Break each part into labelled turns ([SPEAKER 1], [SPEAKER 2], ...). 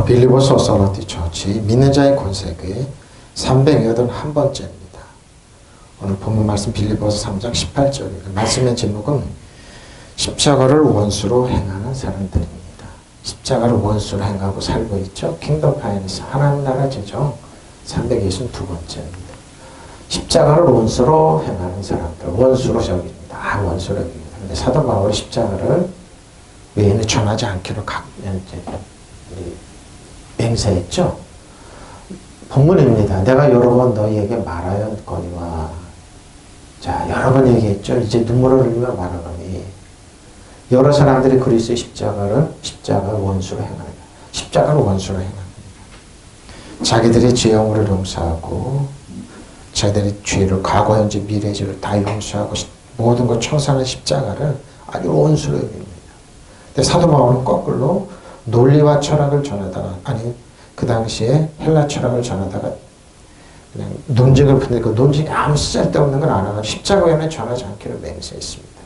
[SPEAKER 1] 빌리버스 오서러티 처치 믿는 자의 권세교회 381번째입니다. 오늘 본문 말씀 빌리버스 3장 18절입니다. 말씀의 제목은 십자가를 원수로 행하는 사람들입니다. 십자가를 원수로 행하고 살고 있죠. 킹덤 파이낸스 하나님 나라 제정 362번째입니다. 십자가를 원수로 행하는 사람들, 원수로 여깁니다. 원수로 여깁니다. 근데 사도 바울이 십자가를 외인을 전하지 않기로 맹세했죠. 본문입니다. 내가 여러 번 너희에게 말하였거니와. 자, 여러 번 얘기했죠. 이제 눈물을 흘리며 말하거니. 여러 사람들이 그리스도의 십자가를 원수로 행하는 거예요. 십자가를 원수로 행하는 거예요. 자기들의 죄 영혼을 용서하고 자기들의 죄를 과거, 현재, 미래 죄를 다 용서하고 모든 걸 청산한 십자가를 아주 원수로 여깁니다. 근데 사도 바울은 거꾸로 논리와 철학을 전하다가, 아니 그 당시에 헬라 철학을 전하다가 그냥 논쟁을 푸는데 그 논쟁이 아무 쓸데없는 걸 안 하고 십자가 외에는 전하지 않기로 맹세했습니다.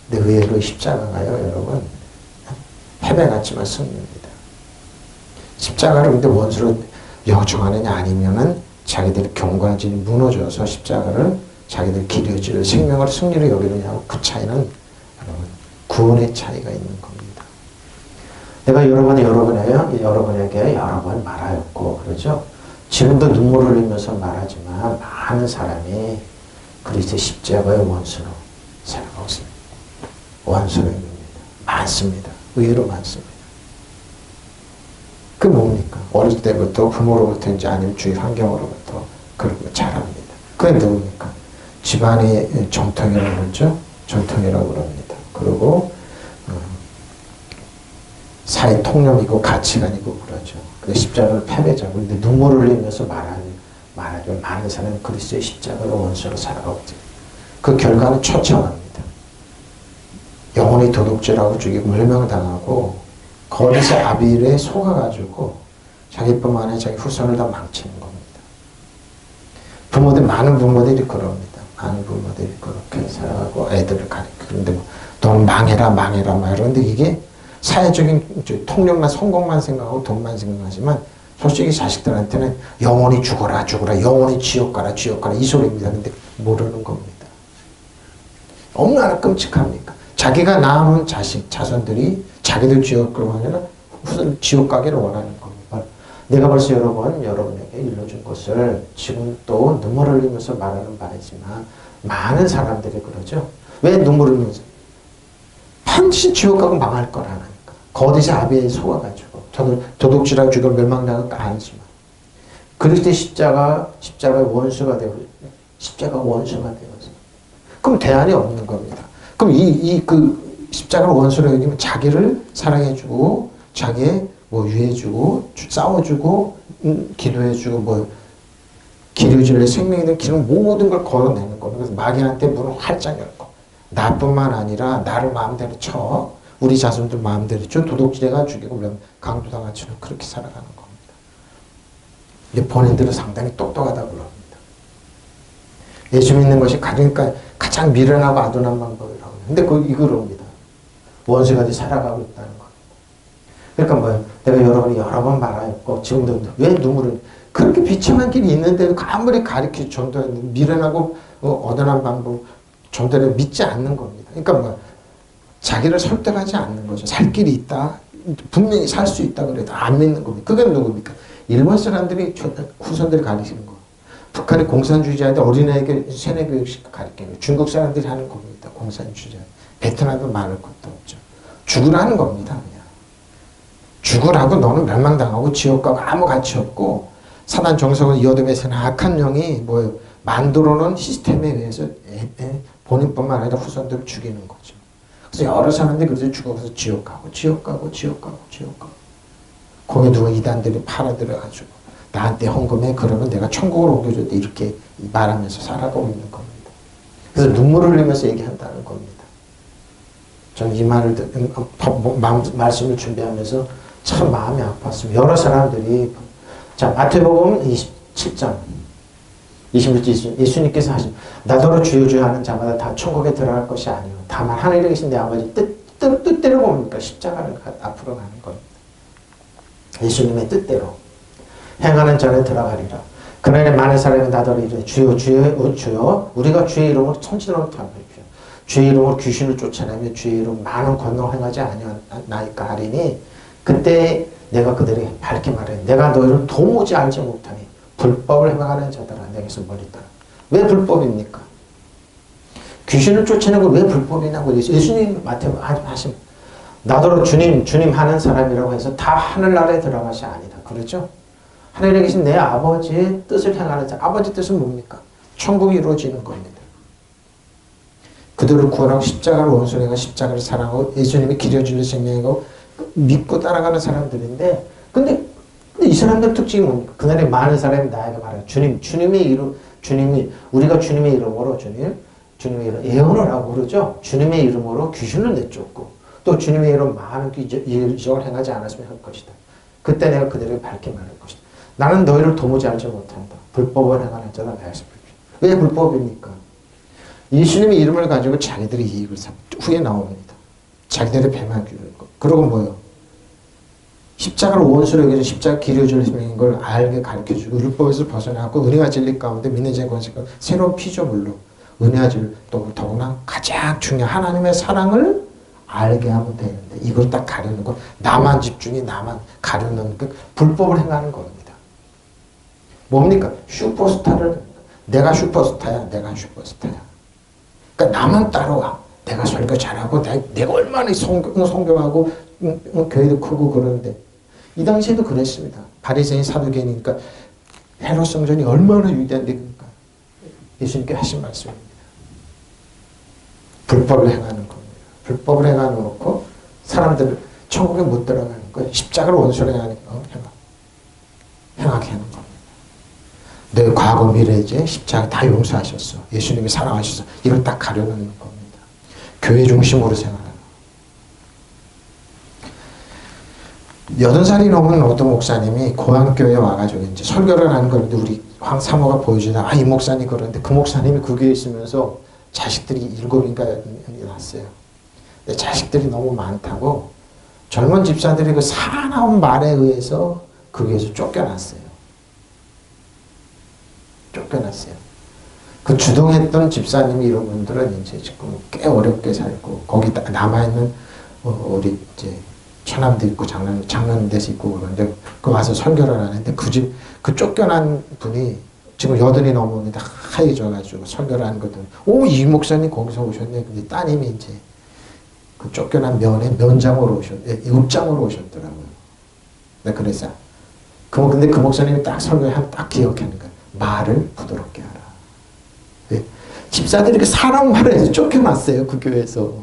[SPEAKER 1] 근데 의외로 십자가가요, 여러분, 패배 같지만 승리입니다. 십자가를 근데 원수로 정하느냐 아니면은 자기들의 경관진이 무너져서 십자가를 자기들 기려질 생명을 승리로 여기느냐고, 그 차이는 여러분 구원의 차이가 있는 겁니다. 내가 여러분에게 여러 번 말하였고, 그러죠? 지금도 눈물을 흘리면서 말하지만 많은 사람이 그리스도의 십자가의 원수로 살아가고 있습니다. 원수입니다. 많습니다. 의외로 많습니다. 그 뭡니까? 어릴 때부터 부모로부터인지 아니면 주위 환경으로부터 그런 거 잘합니다. 그게 누굽니까? 집안의 정통이라고 그러죠? 정통이라고 그럽니다. 그리고 사회 통념이고 가치관이고 그러죠. 근데 십자가를 패배자고, 근데 눈물을 흘리면서 말하죠. 많은 사람이 그리스도의 십자가를 원수로 살아가고 있죠. 그 결과는 처참합니다. 영혼이 도둑질하고 죽이고 멸망당하고 거짓의 아비일에 속아가지고 자기뿐만 아니라 자기 후손을 다 망치는 겁니다. 많은 부모들이 그럽니다. 많은 부모들이 그렇게 살아가고 애들을 가르치는데 뭐, 넌 망해라 막 이러는데 이게 사회적인 통념만, 성공만 생각하고 돈만 생각하지만 솔직히 자식들한테는 영원히 죽어라, 영원히 지옥 가라 이 소리입니다. 근데 모르는 겁니다. 얼마나 끔찍합니까? 자기가 낳은 자손들이 자기들 지옥 가기가 아니라 후손 지옥 가기를 원하는 겁니다. 내가 벌써 여러분에게 일러준 것을 지금 또 눈물을 흘리면서 말하는 바이지만 많은 사람들이 그러죠. 왜 눈물을 흘리면서? 반드시 지옥 가고 망할 거라니까. 거짓의 아비에 속아가지고 도둑질하고 죽여 멸망당한 거 아니지만 그리스도의 십자가의 원수가 되고 십자가가 원수가 되어서 그럼 대안이 없는 겁니다. 그럼 그 십자가를 원수로 여기면 자기를 사랑해주고 자기의 유해주고 싸워주고 기도해주고 기류질의 생명이 된 길은 모든 걸 걸어내는 겁니다. 그래서 마귀한테 문을 활짝 열고 나뿐만 아니라 나를 마음대로 쳐, 우리 자손들 마음대로 쳐, 도둑질해가 죽이고 강도당하처럼 그렇게 살아가는 겁니다. 근데 본인들은 상당히 똑똑하다고 그럽니다. 예수 믿는 것이 가장 미련하고 아둔한 방법이라고. 근데 이거랍니다. 원수같이 살아가고 있다는 겁니다. 그러니까 뭐예요? 내가 여러분이 여러 번 말하였고 지금도 왜 눈물을, 그렇게 비참한 길이 있는데도 아무리 가르쳐 전도했는데 미련하고 어둔한 방법 전도를 믿지 않는 겁니다. 그러니까 자기를 설득하지 않는 거죠. 살 길이 있다. 분명히 살 수 있다 그래도 안 믿는 겁니다. 그게 누굽니까? 일본 사람들이 후손들이 가르치는 거. 북한의 공산주의자한테 어린아이에게 세뇌교육식 가르치는 거. 중국 사람들이 하는 겁니다. 공산주의자. 베트남도 말할 것도 없죠. 죽으라는 겁니다. 그냥. 죽으라고, 너는 멸망당하고 지옥 가고 아무 가치 없고 사단 정석은 이 어둠의 새는 악한 영이 만들어놓은 시스템에 의해서 본인뿐만 아니라 후손들을 죽이는 거죠. 그래서 여러 사람들이 그래서 죽어서 지옥 가고. 거기 누가 이단들이 팔아들여가지고 나한테 헌금해, 그러면 내가 천국으로 옮겨줘도 이렇게 말하면서 살아가고 있는 겁니다. 그래서 눈물을 흘리면서 얘기한다는 겁니다. 저는 이 말을 말씀을 준비하면서 참 마음이 아팠습니다. 여러 사람들이, 자, 마태복음 27장 26절 예수님께서 하신, 나더러 주여 주여 하는 자마다 다 천국에 들어갈 것이 아니요 다만 하늘에 계신 내 아버지 뜻대로 뭡니까? 십자가를 앞으로 가는 겁니다. 예수님의 뜻대로 행하는 자는 들어가리라. 그날에 많은 사람이 나더러 이르되 주여 주여 주여 우리가 주의 이름으로 천지를 타하십시오. 주의 이름으로 귀신을 쫓아내며 주의 이름 많은 권능을 행하지 아니하나이까 하리니 그때 내가 그들에게 밝게 말해 내가 너희를 도무지 알지 못하니 불법을 행하는 자들아 내게서 멀리 떠나. 왜 불법입니까? 귀신을 쫓아내는 걸 왜 불법이냐고 예수님 마태복음 하신 나더러 주님 하는 사람이라고 해서 다 하늘나라에 들어가시 아니다. 그렇죠? 하늘에 계신 내 아버지의 뜻을 행하는 자. 아버지 뜻은 뭡니까? 천국이 이루어지는 겁니다. 그들을 구원하고 십자가를 원수하고 십자가를 사랑하고 예수님이 길여 줄려 생명하고 믿고 따라가는 사람들인데 근데 이 사람들 특징이 뭡니까? 그날에 많은 사람이 나에게 말해요. 주님이 우리가 주님의 이름으로 주님의 이름 예언을 하고 그러죠. 주님의 이름으로 귀신을 내쫓고 또 주님의 이름 많은 이적을 행하지 않았으면 할 것이다. 그때 내가 그들에게 밝게 말할 것이다. 나는 너희를 도무지 알지 못한다. 불법을 행하는 자다. 왜 불법입니까? 예수님의 이름을 가지고 자기들이 이익을 후에 나옵니다. 자기들의 배만 기울이고 그러고 뭐요? 십자가를 원수로 여기서 십자가 기려줄 힘인 걸 알게 가르쳐주고 율법에서 벗어나고 은혜와 진리 가운데 믿는 자의 권세가 새로운 피조물로 은혜와 진리 또 더구나 가장 중요한 하나님의 사랑을 알게 하면 되는데 이걸 딱 가려는 거 나만 집중이 나만 가려는 그 불법을 행하는 겁니다. 뭡니까? 내가 슈퍼스타야. 그러니까 나만 따라와. 내가 설교 잘하고 내가 얼마나 성경하고 교회도 크고 그러는데 이 당시에도 그랬습니다. 바리새인 사두개인이니까 헤롯 성전이 얼마나 위대한데 그러니까 예수님께 하신 말씀입니다. 불법을 행하는 겁니다. 불법을 행하놓고 사람들을 천국에 못 들어가는 거예요. 십자가를 원수로 행하게 하는 겁니다. 내 과거 미래 이제 십자가 다 용서하셨어. 예수님이 사랑하셔서 이걸 딱 가려는 겁니다. 교회 중심으로 생활하는 80살이 넘은 어떤 목사님이 고향교회에 와가지고 이제 설교를 하는 건데 우리 황 사모가 보여주다 이 목사님 그러는데 그 목사님이 그 교회에 있으면서 자식들이 7인가 낳았어요. 근데 자식들이 너무 많다고 젊은 집사들이 그 사나운 말에 의해서 그 교회에서 쫓겨났어요. 그 주동했던 집사님이 이런 분들은 이제 지금 꽤 어렵게 살고 거기 남아있는 우리 이제 처남도 있고 장남대도 있고 그런데 그 와서 설교를 하는데 그 쫓겨난 분이 지금 80이 넘었는데 하얘져가지고 설교를 하는 것들 이 목사님 거기서 오셨네. 근데 따님이 이제 그 쫓겨난 면장으로 읍장으로 오셨더라고요. 네, 그래서 근데 그 목사님이 딱 설교하면 딱 기억하는 거예요. 말을 부드럽게 하라. 네. 집사들이 이렇게 사람 말을 해서 쫓겨났어요. 그 교회에서.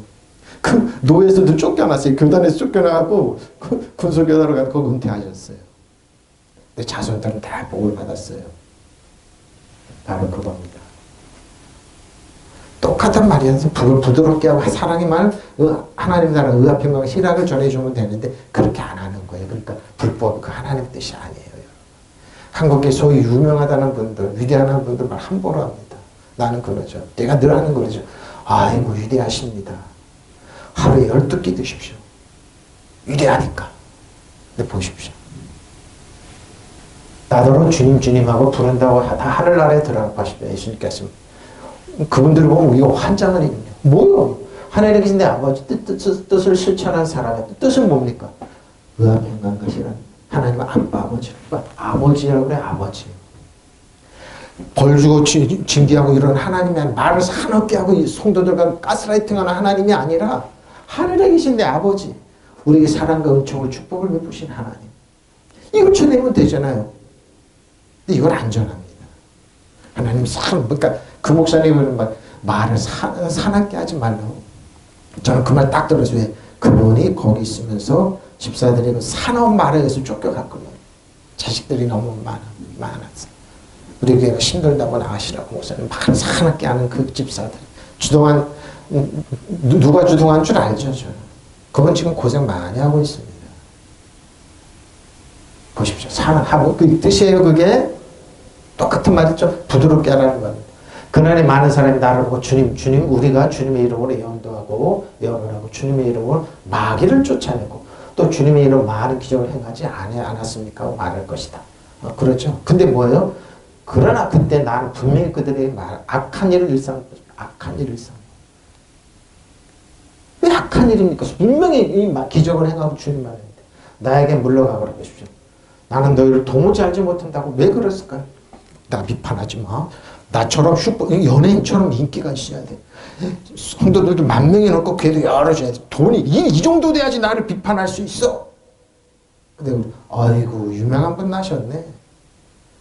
[SPEAKER 1] 그 노예에서도 쫓겨났어요. 교단에서 쫓겨나고 군소교단으로 가서 거기 은퇴하셨어요. 근데 자손들은 다 복을 받았어요. 바로 그겁니다. 똑같은 말이어서 부드럽게 하고 사랑의 말, 하나님 나라 의와 평강과 희락을 전해주면 되는데 그렇게 안 하는 거예요. 그러니까 불법, 그 하나님 뜻이 아니에요. 한국에 소위 유명하다는 분들, 위대한 분들 말 함부로 합니다. 나는 그러죠. 내가 늘 하는 거죠. 아이고 위대하십니다. 하루에 12끼 드십시오. 위대하니까. 근데 보십시오. 나더러 주님하고 부른다고 다 하늘나라에 들어가십시오. 예수님께서. 그분들 보면 이거 환장을 입냐. 뭐요? 하늘에 계신 내 아버지 뜻을 실천한 사람의 뜻은 뭡니까? 의와 평강과 희락. 하나님 아버지라고 그래. 아버지. 벌 주고 징계하고 이런 하나님이 말을 사납게 하고 성도들과 가스라이팅하는 하나님이 아니라 하늘에 계신 내 아버지. 우리에게 사랑과 은총을 축복을 베푸신 하나님. 이거 전하면 되잖아요. 근데 이건 안전합니다. 하나님 그러니까 그 목사님은 말을 사납게 하지 말라고. 저는 그 말 딱 들었어요. 왜? 그분이 거기 있으면서 집사들이 사나운 말에 의해서 쫓겨갔거든요. 자식들이 너무 많았어요. 우리 교회가 힘들다고 나가시라고 목사님 말을 사납게 하는 그 집사들. 누가 주동한 줄 알죠, 저는. 그건 지금 고생 많이 하고 있습니다. 보십시오. 사랑하고 그 뜻이에요, 그게. 똑같은 말이죠. 부드럽게 하라는 겁니다. 그날에 많은 사람이 나를 보고 주님, 우리가 주님의 이름으로 예언을 하고 주님의 이름으로 마귀를 쫓아내고 또 주님의 이름 많은 기적을 행하지 않았습니까? 하고 말할 것이다. 그렇죠. 근데 뭐예요? 그러나 그때 나는 분명히 그들의 악한 일을 악한 일을 왜 악한 일입니까? 분명히 이 기적을 행하고 주님 말했는데 나에게 물러가 그러 보십시오. 나는 너희를 도무지 알지 못한다고. 왜 그랬을까요? 나 비판하지 마. 나처럼 연예인처럼 인기가 있어야 돼. 성도들도 10,000명이 넘고 걔도 열어줘야 돼. 돈이 이 정도 돼야지 나를 비판할 수 있어. 근데 아이고 유명한 분 나셨네.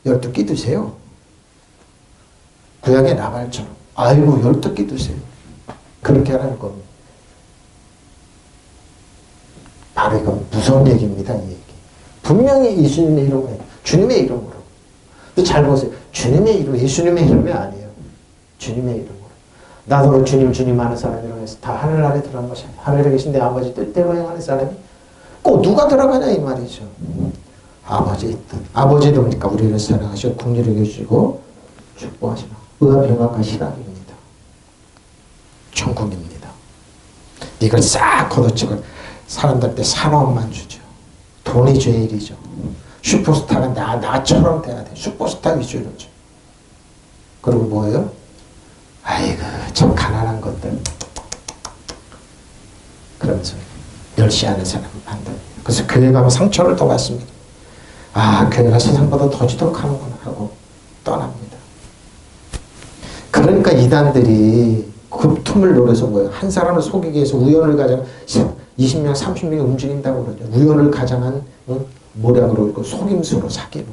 [SPEAKER 1] 12끼 드세요. 구약의 나발처럼. 아이고 12끼 드세요. 그렇게 하라는 겁니다. 바로 이건 무서운 얘기입니다. 이 얘기. 분명히 예수님의 이름에 주님의 이름으로. 근데 잘 보세요. 주님의 이름, 예수님의 이름이 아니에요. 주님의 이름으로. 나도 주님 하는 사람이라고 해서 다 하늘 아래 들어간 것이 아니에요. 하늘에 계신 내 아버지 뜻대로 행하는 사람이 꼭 누가 들어가냐 이 말이죠. 아버지의 뜻. 아버지도 뭡니까? 우리를 사랑하시고 긍휼히 여기시고 축복하시고 의와 평강과 희락입니다. 천국입니다. 이걸 싹 걷어치고 사람들한테 사랑만 주죠. 돈이 제일이죠. 슈퍼스타가 나처럼 돼야 돼. 슈퍼스타 위주로죠. 그리고 뭐예요? 아이고 참 가난한 것들. 그러면서 멸시하는 사람을 만듭니다. 그래서 교회 가면 상처를 더 받습니다. 아 교회가 세상보다 더 지독하는구나 하고 떠납니다. 그러니까 이단들이 그 틈을 노려서 뭐예요? 한 사람을 속이기 위해서 우연을 가장 20명, 30명이 움직인다고 그러죠. 우연을 가장한 모략으로 속임수로 사기로.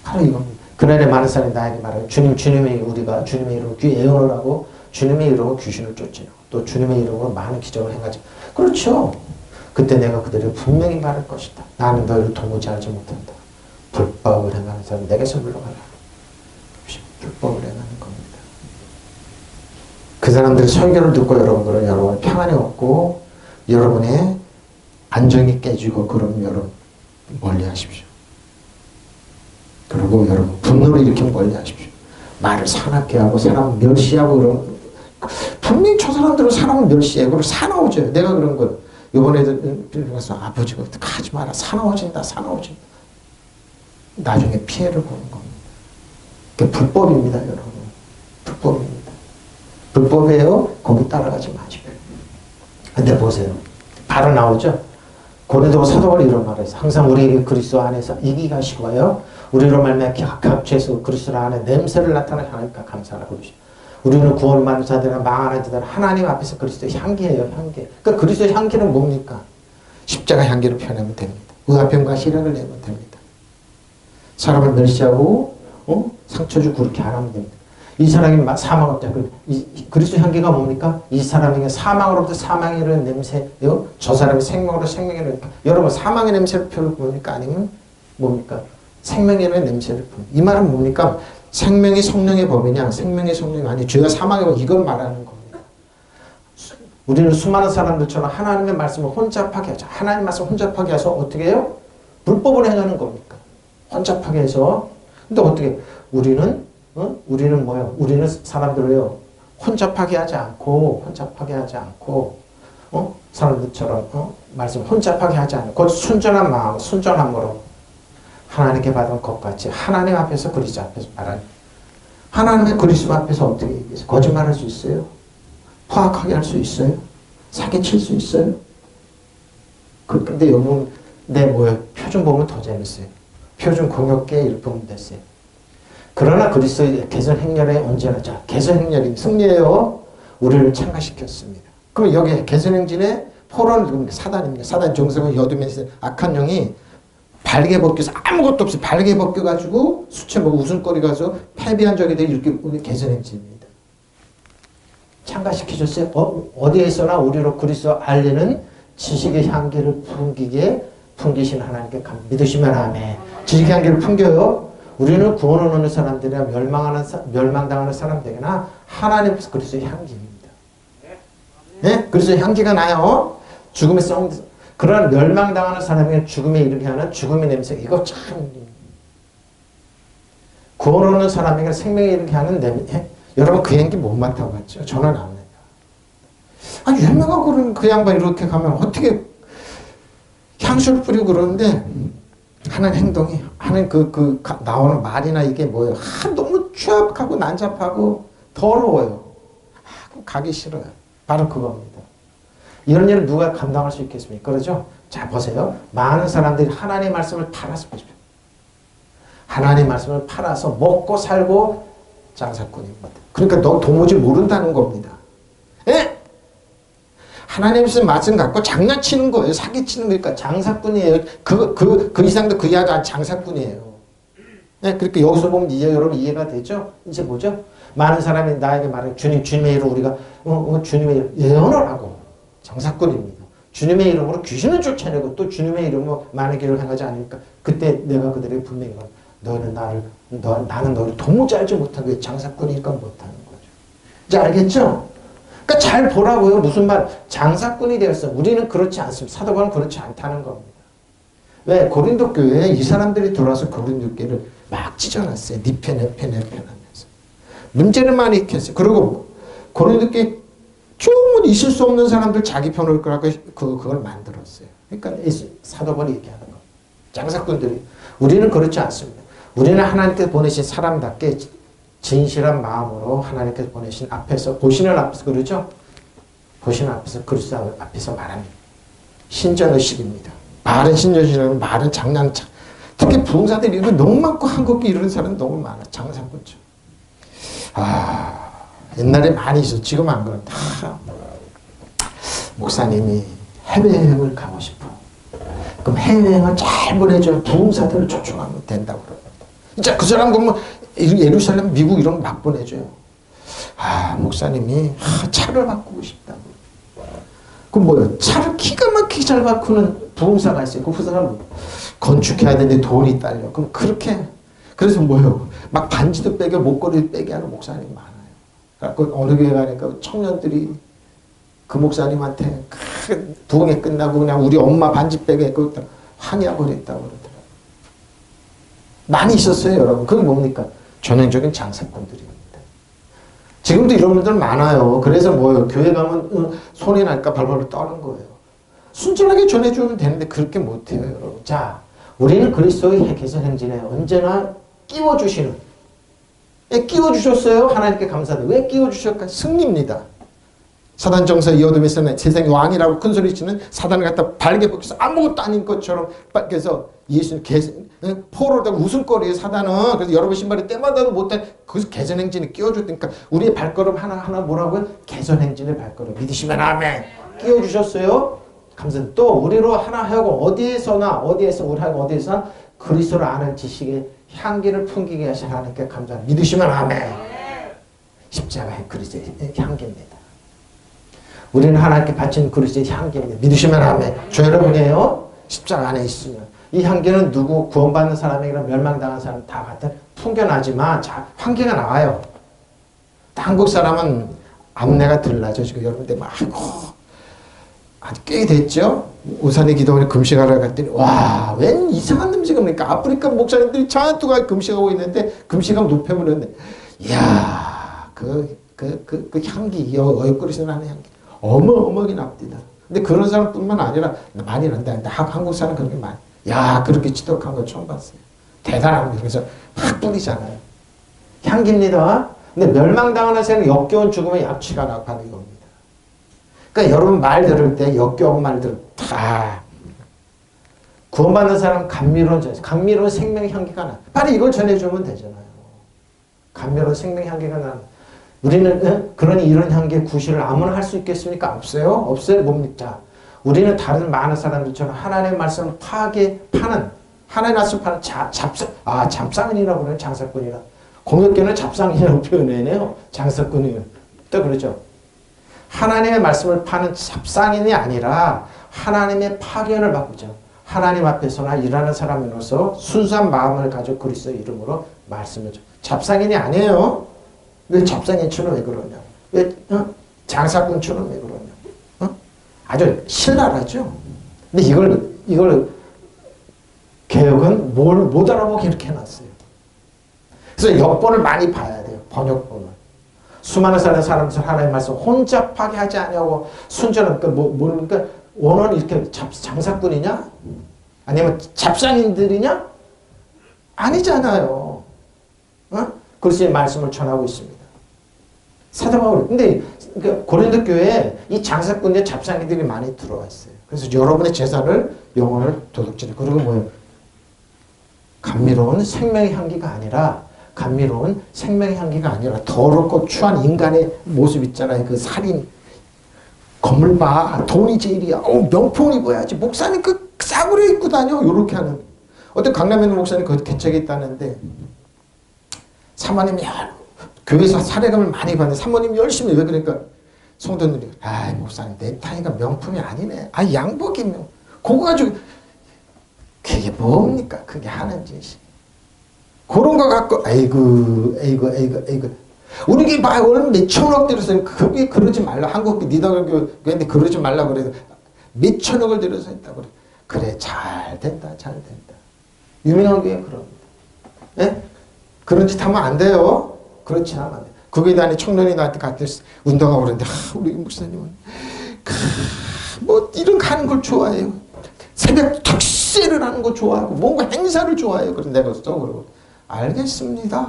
[SPEAKER 1] 바로 이겁니다. 그날에 많은 사람이 나에게 말하고 주님의 우리가 주님의 이름으로 예언을 하고 주님의 이름으로 귀신을 쫓지고 또 주님의 이름으로 많은 기적을 행하지. 그렇죠. 그때 내가 그들에게 분명히 말할 것이다. 나는 너희를 도무지 알지 못한다. 불법을 행하는 사람 내게서 물러가라. 불법을 행하는 겁니다. 그 사람들의 설교를 듣고 여러분 평안이 없고 여러분의 안정이 깨지고 그럼 여러분 멀리 하십시오. 그리고 여러분 분노를 일으키면 멀리 하십시오. 말을 사납게 하고 사람 멸시하고 그러면 분명히 저 사람들은 사람을 멸시해. 그리고 사나워져요. 내가 그런 걸 이번에도 가서 아버지가 하지 마라. 사나워진다. 나중에 피해를 보는 겁니다. 그게 불법입니다. 여러분. 불법입니다. 불법이에요. 거기 따라가지 마십시오. 근데 보세요. 바로 나오죠. 고린도 사도가 이런 말을 했어요. 항상 우리 그리스도 안에서 이기가시고요. 우리로 말미암아 각처에서 그리스도 안에 냄새를 나타내게 하니까 감사하라고 그러시죠. 우리는 구원을 받는 자들이나 망하는 자들 하나님 앞에서 그리스도의 향기예요. 향기. 그러니까 그리스도의 향기는 뭡니까? 십자가 향기를 표현하면 됩니다. 의화평과 희락을 내면 됩니다. 사람을 멸시하고 상처 주고 그렇게 안 하면 됩니다. 이 사람이 사망업자 그리스도 향기가 뭡니까? 이 사람에게 사망으로부터 사망의 냄새요. 저 사람이 생명으로 생명의 냄새. 여러분 사망의 냄새를 뭡니까? 아니면 뭡니까? 생명의 냄새를 뿜. 이 말은 뭡니까? 생명이 성령의 법이냐? 생명의 성령이 아니 죄가 사망의 법 이걸 말하는 겁니다. 우리는 수많은 사람들처럼 하나님의 말씀을 혼잡하게 하죠. 하나님 말씀 혼잡하게 해서 어떻게 해요? 불법을 행하는 겁니까? 혼잡하게 해서. 근데 어떻게 우리는 뭐요? 우리는 사람들을요 혼잡하게 하지 않고 사람들처럼 말씀 혼잡하게 하지 않고 순전한 마음, 순전함으로 하나님께 받은 것 같이 하나님 앞에서 그리스도 앞에서 말하는 하나님의 그리스도 앞에서 어떻게 얘기해서 거짓말할 수 있어요? 포악하게 할 수 있어요? 사기칠 수 있어요? 근데 여러분 내 표준 보면 더 재밌어요. 표준 공역계 이렇게 보면 됐어요. 그러나 그리스도의 개선 행렬에 언제나 개선 행렬이 승리해요. 우리를 참가시켰습니다. 그럼 여기 개선 행진의 포로는 사단입니다. 사단 정성을 여두면서 악한 영이 발개 벗겨서 아무것도 없이 발개 벗겨가지고 수채 먹고 웃음거리 가서 패배한 적이 되게 이렇게 우리 개선 행진입니다. 참가시키셨어요. 어디에서나 우리로 그리스도 알리는 지식의 향기를 풍기신 하나님께 믿으시면 아멘. 지식의 향기를 풍겨요. 우리는 구원을 얻는 사람들이나 멸망당하는 사람들이나 하나님께서 그리스도의 향기입니다. 네? 그리스도의 향기가 나요. 죽음의 그런 멸망당하는 사람에게 죽음에 이르게 하는 죽음의 냄새. 이거 참 구원을 얻는 사람에게 생명에 이르게 하는 냄새. 여러분 그 향기 못 맡아봤죠? 저는 안 해요. 유명하고 그 양반 이렇게 가면 어떻게 향수를 뿌리고 그러는데 하는 행동이, 하는 나오는 말이나 이게 뭐예요? 너무 취약하고 난잡하고 더러워요. 그럼 가기 싫어요. 바로 그겁니다. 이런 일을 누가 감당할 수 있겠습니까? 그러죠? 자, 보세요. 많은 사람들이 하나님의 말씀을 팔아서 보십시오. 하나님의 말씀을 팔아서 먹고 살고 장사꾼입니다. 그러니까 너 도무지 모른다는 겁니다. 예? 하나님의 말씀 갖고 장난치는 거예요. 사기치는 거니까 장사꾼이에요. 그 이상도 그 이하도 장사꾼이에요. 예? 그러니까 여기서 보면 이제 여러분 이해가 되죠? 이제 뭐죠? 많은 사람이 나에게 말해 주님의 이름으로 우리가 주님의 이름 예언을 하고 장사꾼입니다. 주님의 이름으로 귀신을 쫓아내고 또 주님의 이름으로 많은 길을 행하지 않으니까 그때 내가 그들에게 분명히 나는 너를 도무지 알지 못하고 왜 장사꾼이니까 못하는 거죠. 이제 알겠죠? 그러니까 잘 보라고요. 무슨 말? 장사꾼이 되었어. 우리는 그렇지 않습니다. 사도 바울은 그렇지 않다는 겁니다. 왜? 고린도 교회에 이 사람들이 들어와서 고린도 교회를 막 찢어놨어요. 네 편, 내 편, 내 편 하면서. 문제를 많이 일으켰어요. 그리고 고린도 교회 쭉 있을 수 없는 사람들 자기 편을 끌고 그걸 만들었어요. 그러니까 사도 바울이 얘기하는 거예요. 장사꾼들이. 우리는 그렇지 않습니다. 우리는 하나님께서 보내신 사람답게 진실한 마음으로 하나님께서 보내신 앞에서 보시는 앞에서 그러죠? 보시는 앞에서 그리스도 앞에서 말하는 신전의식입니다. 말은 신전의식이라고 말은 장난차. 특히 부흥사들이 이런 너무 많고 한국에 이런 사람 너무 많아. 장사꾼죠. 옛날에 많이 있어. 지금 안 그런다. 목사님이 해외여행을 가고 싶어. 그럼 해외여행을 잘 보내줘야 부흥사들을 초청하면 된다고 그럽니다. 진짜 그 사람 보면 예루살렘, 미국 이런 거 막 보내줘요. 목사님이 차를 바꾸고 싶다고. 그럼 뭐예요? 차를 기가 막히게 잘 바꾸는 부흥사가 있어요. 그 사람 건축해야 되는데 돈이 딸려. 그럼 그래서 뭐예요? 막 반지도 빼게 목걸이도 빼게 하는 목사님이 많아요. 그래서 어느 교회 가니까 청년들이 그 목사님한테 부흥회 끝나고 그냥 우리 엄마 반지 빼게 했고 항의하고 그랬다고 그러더라고요. 많이 있었어요, 여러분. 그건 뭡니까? 전형적인 장사꾼들입니다. 지금도 이런 분들 많아요. 그래서 뭐예요? 교회 가면 손해 날까 발발을 떠는 거예요. 순진하게 전해주면 되는데 그렇게 못해요, 여러분. 자, 우리는 그리스도의 개선 행진에 언제나 끼워주시는, 끼워주셨어요. 하나님께 감사드려요. 왜 끼워주셨을까? 승리입니다. 사단 정사 이어둠에서는 세상의 왕이라고 큰 소리치는 사단을 갖다 발개 벗겨서 아무것도 아닌 것처럼 그래서 예수님 포로다 웃음거리에 사단은. 그래서 여러분 신발에 때마다도 못해. 거기서 개선행진에 끼워줬으니까 우리의 발걸음 하나하나 뭐라고요? 개선행진의 발걸음. 믿으시면 아멘. 끼워주셨어요. 감사합니다. 또 우리로 하나 하고 어디에서 우리 하고 어디에서나 그리스도를 아는 지식의 향기를 풍기게 하신 하나님께 감사합니다. 믿으시면 아멘. 십자가의 그리스도의 향기입니다. 우리는 하나님께 바친 그리스도의 향기입니다. 믿으시면 아멘. 저 여러분이에요. 십자가 안에 있으면. 이 향기는 누구 구원받는 사람에게나 멸망당한 사람 다 같은 풍겨나지만 향기가 나와요. 한국 사람은 암내가 들나죠. 지금 여러분들 막 아주 꽤 됐죠. 우산에 기도원에 금식하러 갔더니 웬 이상한 냄새가 납니까? 아프리카 목사님들이 잔뜩 금식하고 있는데 금식하면 높여버렸는데 이야 그 향기 얼굴에서 나는 향기 어마어마하게 납니다. 근데 그런 사람뿐만 아니라 많이 난다. 한국 사람 그렇게 많이. 그렇게 지독한 거 처음 봤어요. 대단합니다. 그래서 확 뿌리잖아요. 향기입니다. 근데 멸망당하는 새는 역겨운 죽음의 약취가 나고 하는 겁니다. 그러니까 여러분 말 들을 때 역겨운 말들 다 구원받는 사람 감미로운 생명의 향기가 나. 빨리 이걸 전해주면 되잖아요. 감미로운 생명의 향기가 나. 우리는 그러니 이런 향기의 구실을 아무나 할 수 있겠습니까? 없어요. 없어요. 뭡니까? 우리는 다른 많은 사람들처럼 하나님의 말씀을 파는 하나님의 말씀을 파는 잡상인이라고 그래요. 장사꾼이라. 공역계는 잡상인이라고 표현해내요. 장사꾼이. 또 그러죠. 하나님의 말씀을 파는 잡상인이 아니라 하나님의 파견을 바꾸죠. 하나님 앞에서나 일하는 사람으로서 순수한 마음을 가지고 그리스도의 이름으로 말씀을 줘. 잡상인이 아니에요. 왜 잡상인처럼 왜 그러냐? 왜 장사꾼처럼 왜 그러냐? 아주 신랄하죠. 근데 이걸 개혁은 못 알아보게 이렇게 해놨어요. 그래서 역본을 많이 봐야 돼요. 번역본을. 수많은 사람들 하나님의 말씀 혼잡하게 하지 않냐고 순전한 그러니까 원어는 이렇게 장사꾼이냐? 아니면 잡상인들이냐? 아니잖아요. 그리스도의 말씀을 전하고 있습니다. 사도 바울. 근데 고린도 교회에 이 장사꾼의 잡상인들이 많이 들어와 있어요. 그래서 여러분의 재산을 영혼을 도둑질해. 그리고 뭐예요? 감미로운 생명의 향기가 아니라 감미로운 생명의 향기가 아니라 더럽고 추한 인간의 모습 있잖아요. 그 살인. 건물 봐. 돈이 제일이야. 명품 입어야지. 목사님 그 싸구려 입고 다녀. 요렇게 하는. 어떤 강남에 있는 목사님 그 개척에 있다는데 사모님이 교회에서 사례감을 많이 받는데 사모님이 열심히 왜 그러니까 성도들이 목사님 넥타이가 명품이 아니네. 양복이면 그거 가지고 그게 뭡니까? 그게 하는 짓이. 그런 거 갖고 아이고 우리 봐 오늘 몇천억 들여서 그게 그러지 말라. 한국 니다교회인데 그러지 말라 그래서 몇천억을 들여서 했다고 그래 잘 된다. 유명한 교회 그럽니다. 예? 그런 짓 하면 안 돼요. 그렇지 않으면 안 돼. 그거에 대한 청년이 나한테 같이 운동하고 그러는데 우리 목사님은 뭐 이런 거 하는 걸 좋아해요. 새벽 특세를 하는 거 좋아하고 뭔가 행사를 좋아해요. 그래서 내가 그러고 알겠습니다.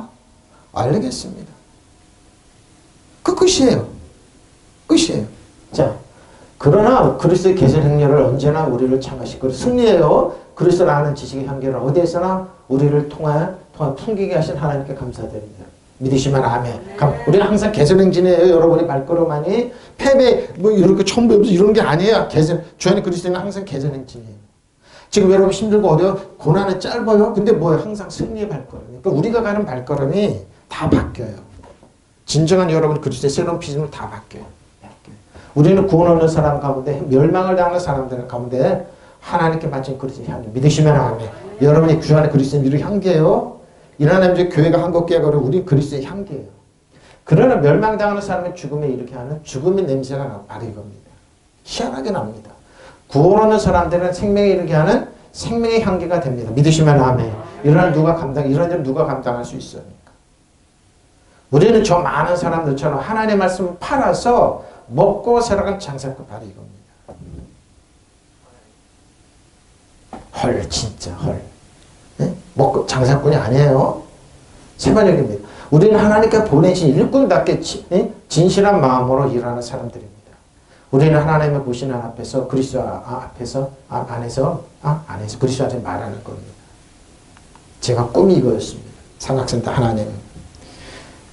[SPEAKER 1] 그 끝이에요. 자, 그러나 그리스도의 계절 행렬을 언제나 우리를 참하시고 승리해요. 그리스도를 아는 지식의 향기를 어디에서나 우리를 통하여 풍기게 하신 하나님께 감사드립니다. 믿으시면 아멘. 우리는 항상 개선행진이에요. 여러분이 발걸음하니 패배 뭐 이렇게 처음 배우면서 이런 게 아니에요. 주 안에 그리스도는 항상 개선행진이에요. 지금 여러분 힘들고 어려워 고난은 짧아요. 근데 뭐예요? 항상 승리의 발걸음. 그러니까 우리가 가는 발걸음이 다 바뀌어요. 진정한 여러분 그리스도의 새로운 피조물 다 바뀌어요. 우리는 구원 얻는 사람 가운데 멸망을 당하는 사람들 가운데 하나님께 바친 그리스도의 향기 믿으시면 아멘. 여러분이 주 안에 그리스도의 향기예요. 이하나님의 교회가 한국교회가 우리 그리스도의 향기예요. 그러나 멸망당하는 사람의 죽음에 이렇게 하는 죽음의 냄새가 나고 바로 이겁니다. 희한하게 납니다. 구원 얻는 사람들은 생명에 이르게 하는 생명의 향기가 됩니다. 믿으시면 아멘. 이런 일 누가 감당할 수 있습니까? 우리는 저 많은 사람들처럼 하나님의 말씀을 팔아서 먹고 살아간 장사꾼 바로 이겁니다. 진짜 헐. 네? 먹고 장사꾼이 아니에요. 세반역입니다. 우리는 하나님께 보내신 일꾼답게 진실한 마음으로 일하는 사람들입니다. 우리는 하나님의 보시는 앞에서 그리스도 안에서 그리스도 안에서 말하는 겁니다. 제가 꿈이 이거였습니다. 산악센터 하나님.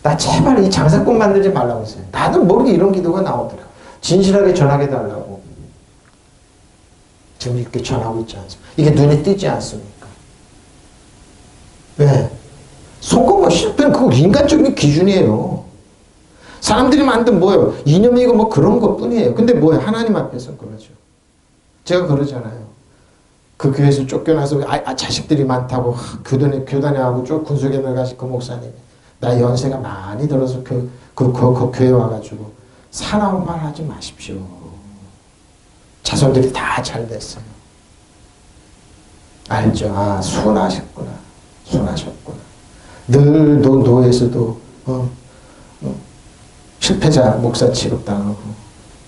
[SPEAKER 1] 나 제발 이 장사꾼 만들지 말라고 했어요. 나도 모르게 이런 기도가 나오더라고요. 진실하게 전하게 달라고. 지금 이렇게 전하고 있지 않습니까? 이게 눈에 띄지 않습니까? 왜? 성공과 실패는 그거 인간적인 기준이에요. 사람들이 만든 뭐예요? 이념이고 뭐 그런 것 뿐이에요. 근데 뭐예요? 하나님 앞에서는 그러죠. 제가 그러잖아요. 그 교회에서 쫓겨나서 자식들이 많다고 교단에 하고 쭉 군속에만 가신 그 목사님이 나 연세가 많이 들어서 그 교회 와가지고 사나운 말 하지 마십시오. 자손들이 다 잘 됐어요. 알죠? 순하셨구나. 늘 노예에서도 실패자 목사 취급당하고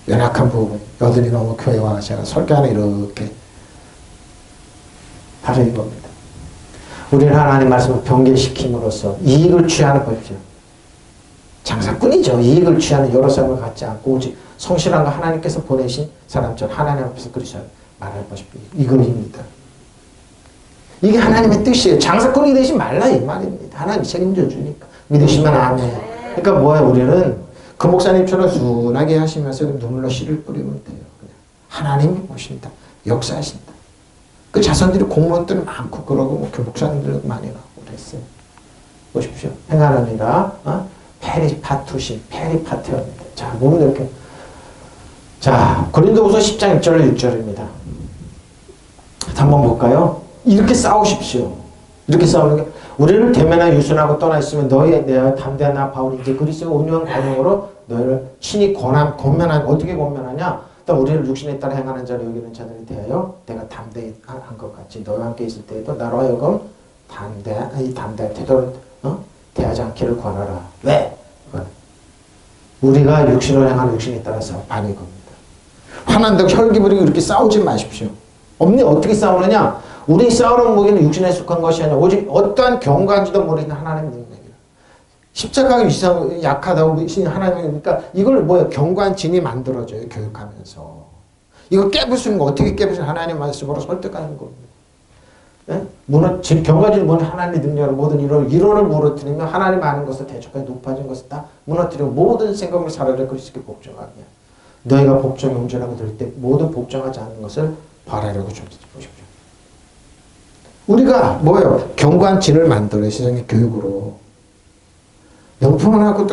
[SPEAKER 1] 연약한 부분 여든이 너무 교회 와 제가 설교하는 이렇게 바로 이겁니다. 우리는 하나님 말씀을 변개시킴으로써 이익을 취하는 법이죠. 장사꾼이죠. 이익을 취하는 여러 사람을 갖지 않고 오직 성실한가 하나님께서 보내신 사람처럼 하나님 앞에서 그리스도 말할 것이 이것입니다. 이게 하나님의 뜻이에요. 장사꾼이 되지 말라 이 말입니다. 하나님이 책임져 주니까. 믿으시면 아멘. 그러니까 뭐예요? 우리는 그 목사님처럼 순하게 하시면서 눈물로 씨를 뿌리면 돼요. 그냥. 하나님이 보신다. 역사하신다. 그 자손들이 공무원들 많고 그러고 뭐 교목사님들 많이 나오고 그랬어요. 보십시오. 행하느니라 페리파투신 페리파테입니다. 자, 몸을 이렇게 자, 고린도후서 10장 1절 6절입니다. 한번 볼까요? 이렇게 싸우십시오. 이렇게 싸우는 게 우리를 대면하여 유순하고 떠나 있으면 너희 내가 담대한 나 바울이 이제 그리스도의 온유한 관용으로 너희를 친히 권면한 어떻게 권면하냐? 또 우리를 육신에 따라 행하는 자를 여기는 자들에 대하여 내가 담대한 것 같이 너희와 함께 있을 때에도 나로 하여금 담대한 태도를 대하지 않기를 권하라. 왜? 우리가 육신을 행하는 육신에 따라서 반이 겁니다. 하나님과 혈기 부리고 이렇게 싸우지 마십시오. 어떻게 싸우느냐? 우리 싸우는 무기는 육신에 속한 것이 아니라 오직 어떠한 경건한지도 모르는 하나님의 능력이에요. 십자가가 약하다고 하나님이 그러니까 이걸 뭐야? 경고한 진이 만들어져요. 교육하면서. 이거 깨부수는 거 어떻게 깨부수는 하나님 말씀으로 설득하는 겁니다. 예? 경과진을 무너뜨리면 하나님의 능력을 모든 이론을 무너뜨리면 하나님 아는 것을 대적하게 높아진 것을 다 무너뜨리고 모든 생각을 살아라 그리스도께 복종하게. 너희가 복종에 온전하게 될 때 모두 복종하지 않는 것을 바라려고 조직해 보십시오. 우리가 뭐예요? 견고한 진을 만들어요. 세상의 교육으로. 명품 하나 또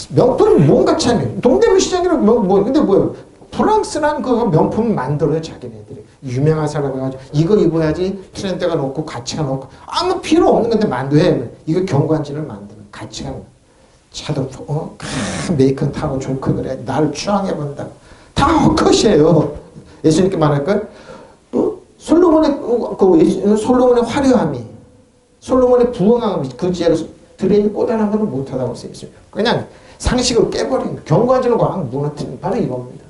[SPEAKER 1] 명품은 뭔가 참 동대문 시장이랑 근데 뭐예요? 프랑스라는 그 명품 만들어요. 자기네들이. 유명한 사람 해가지고 이거 입어야지 트렌드가 높고 가치가 높고 아무 필요 없는 건데 만들어야 이거 견고한 진을 만드는 가치가 차도 메이크업 타고 좋고 그래 나를 추앙해 본다. 다 헛것이에요. 예수님께 말할까요? 솔로몬의 화려함이 솔로몬의 부엉함이 그 지혜로 드레인이 꼬다한 것을 못하다고 쓰였어요. 그냥 상식을 깨버린 견고한 진을 왕 무너뜨리는 바로 이겁니다.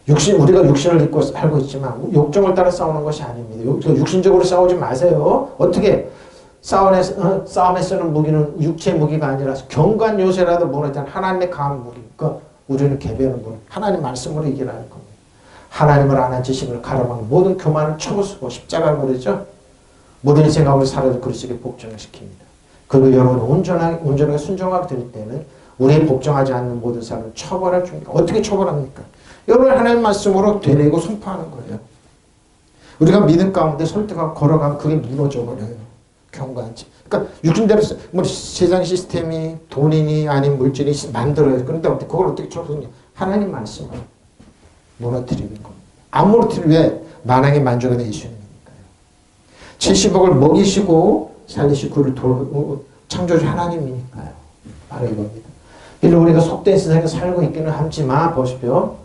[SPEAKER 1] 우리가 육신을 입고 살고 있지만 욕정을 따라 싸우는 것이 아닙니다. 육신적으로 싸우지 마세요. 어떻게 싸움에 쓰는 무기는 육체의 무기가 아니라 견고한 요새라도 무너지는 하나님의 강한 무기. 우리는 개변은 하나님 말씀으로 이기라 할 겁니다. 하나님을 아는 지식을 가로막는 모든 교만을 쳐부수고 십자가를 모르죠. 모든 생각을 사라져 그리스도께 복종을 시킵니다. 그리고 여러분 온전하게 순종하게 될 때는 우리의 복종하지 않는 모든 사람을 처벌할 준비가 어떻게 처벌합니까? 여러분 하나님 말씀으로 되뇌고 선포하는 거예요. 우리가 믿음 가운데 설득하고 걸어가면 그게 무너져 버려요. 경건하지. 그러니까 육신대로 세상 시스템이 돈이니 아닌 물질이 만들어요. 그런데 그걸 어떻게 처벌하냐? 하나님 말씀으로 무너뜨리는 겁니다. 안 무너뜨리면 왜? 만왕의 만주가 예수님이니까요. 70억을 먹이시고 살리시고 그를 창조주 하나님이니까요. 바로 이겁니다. 이런 우리가 속된 세상에 살고 있기는 하지만 보십시오.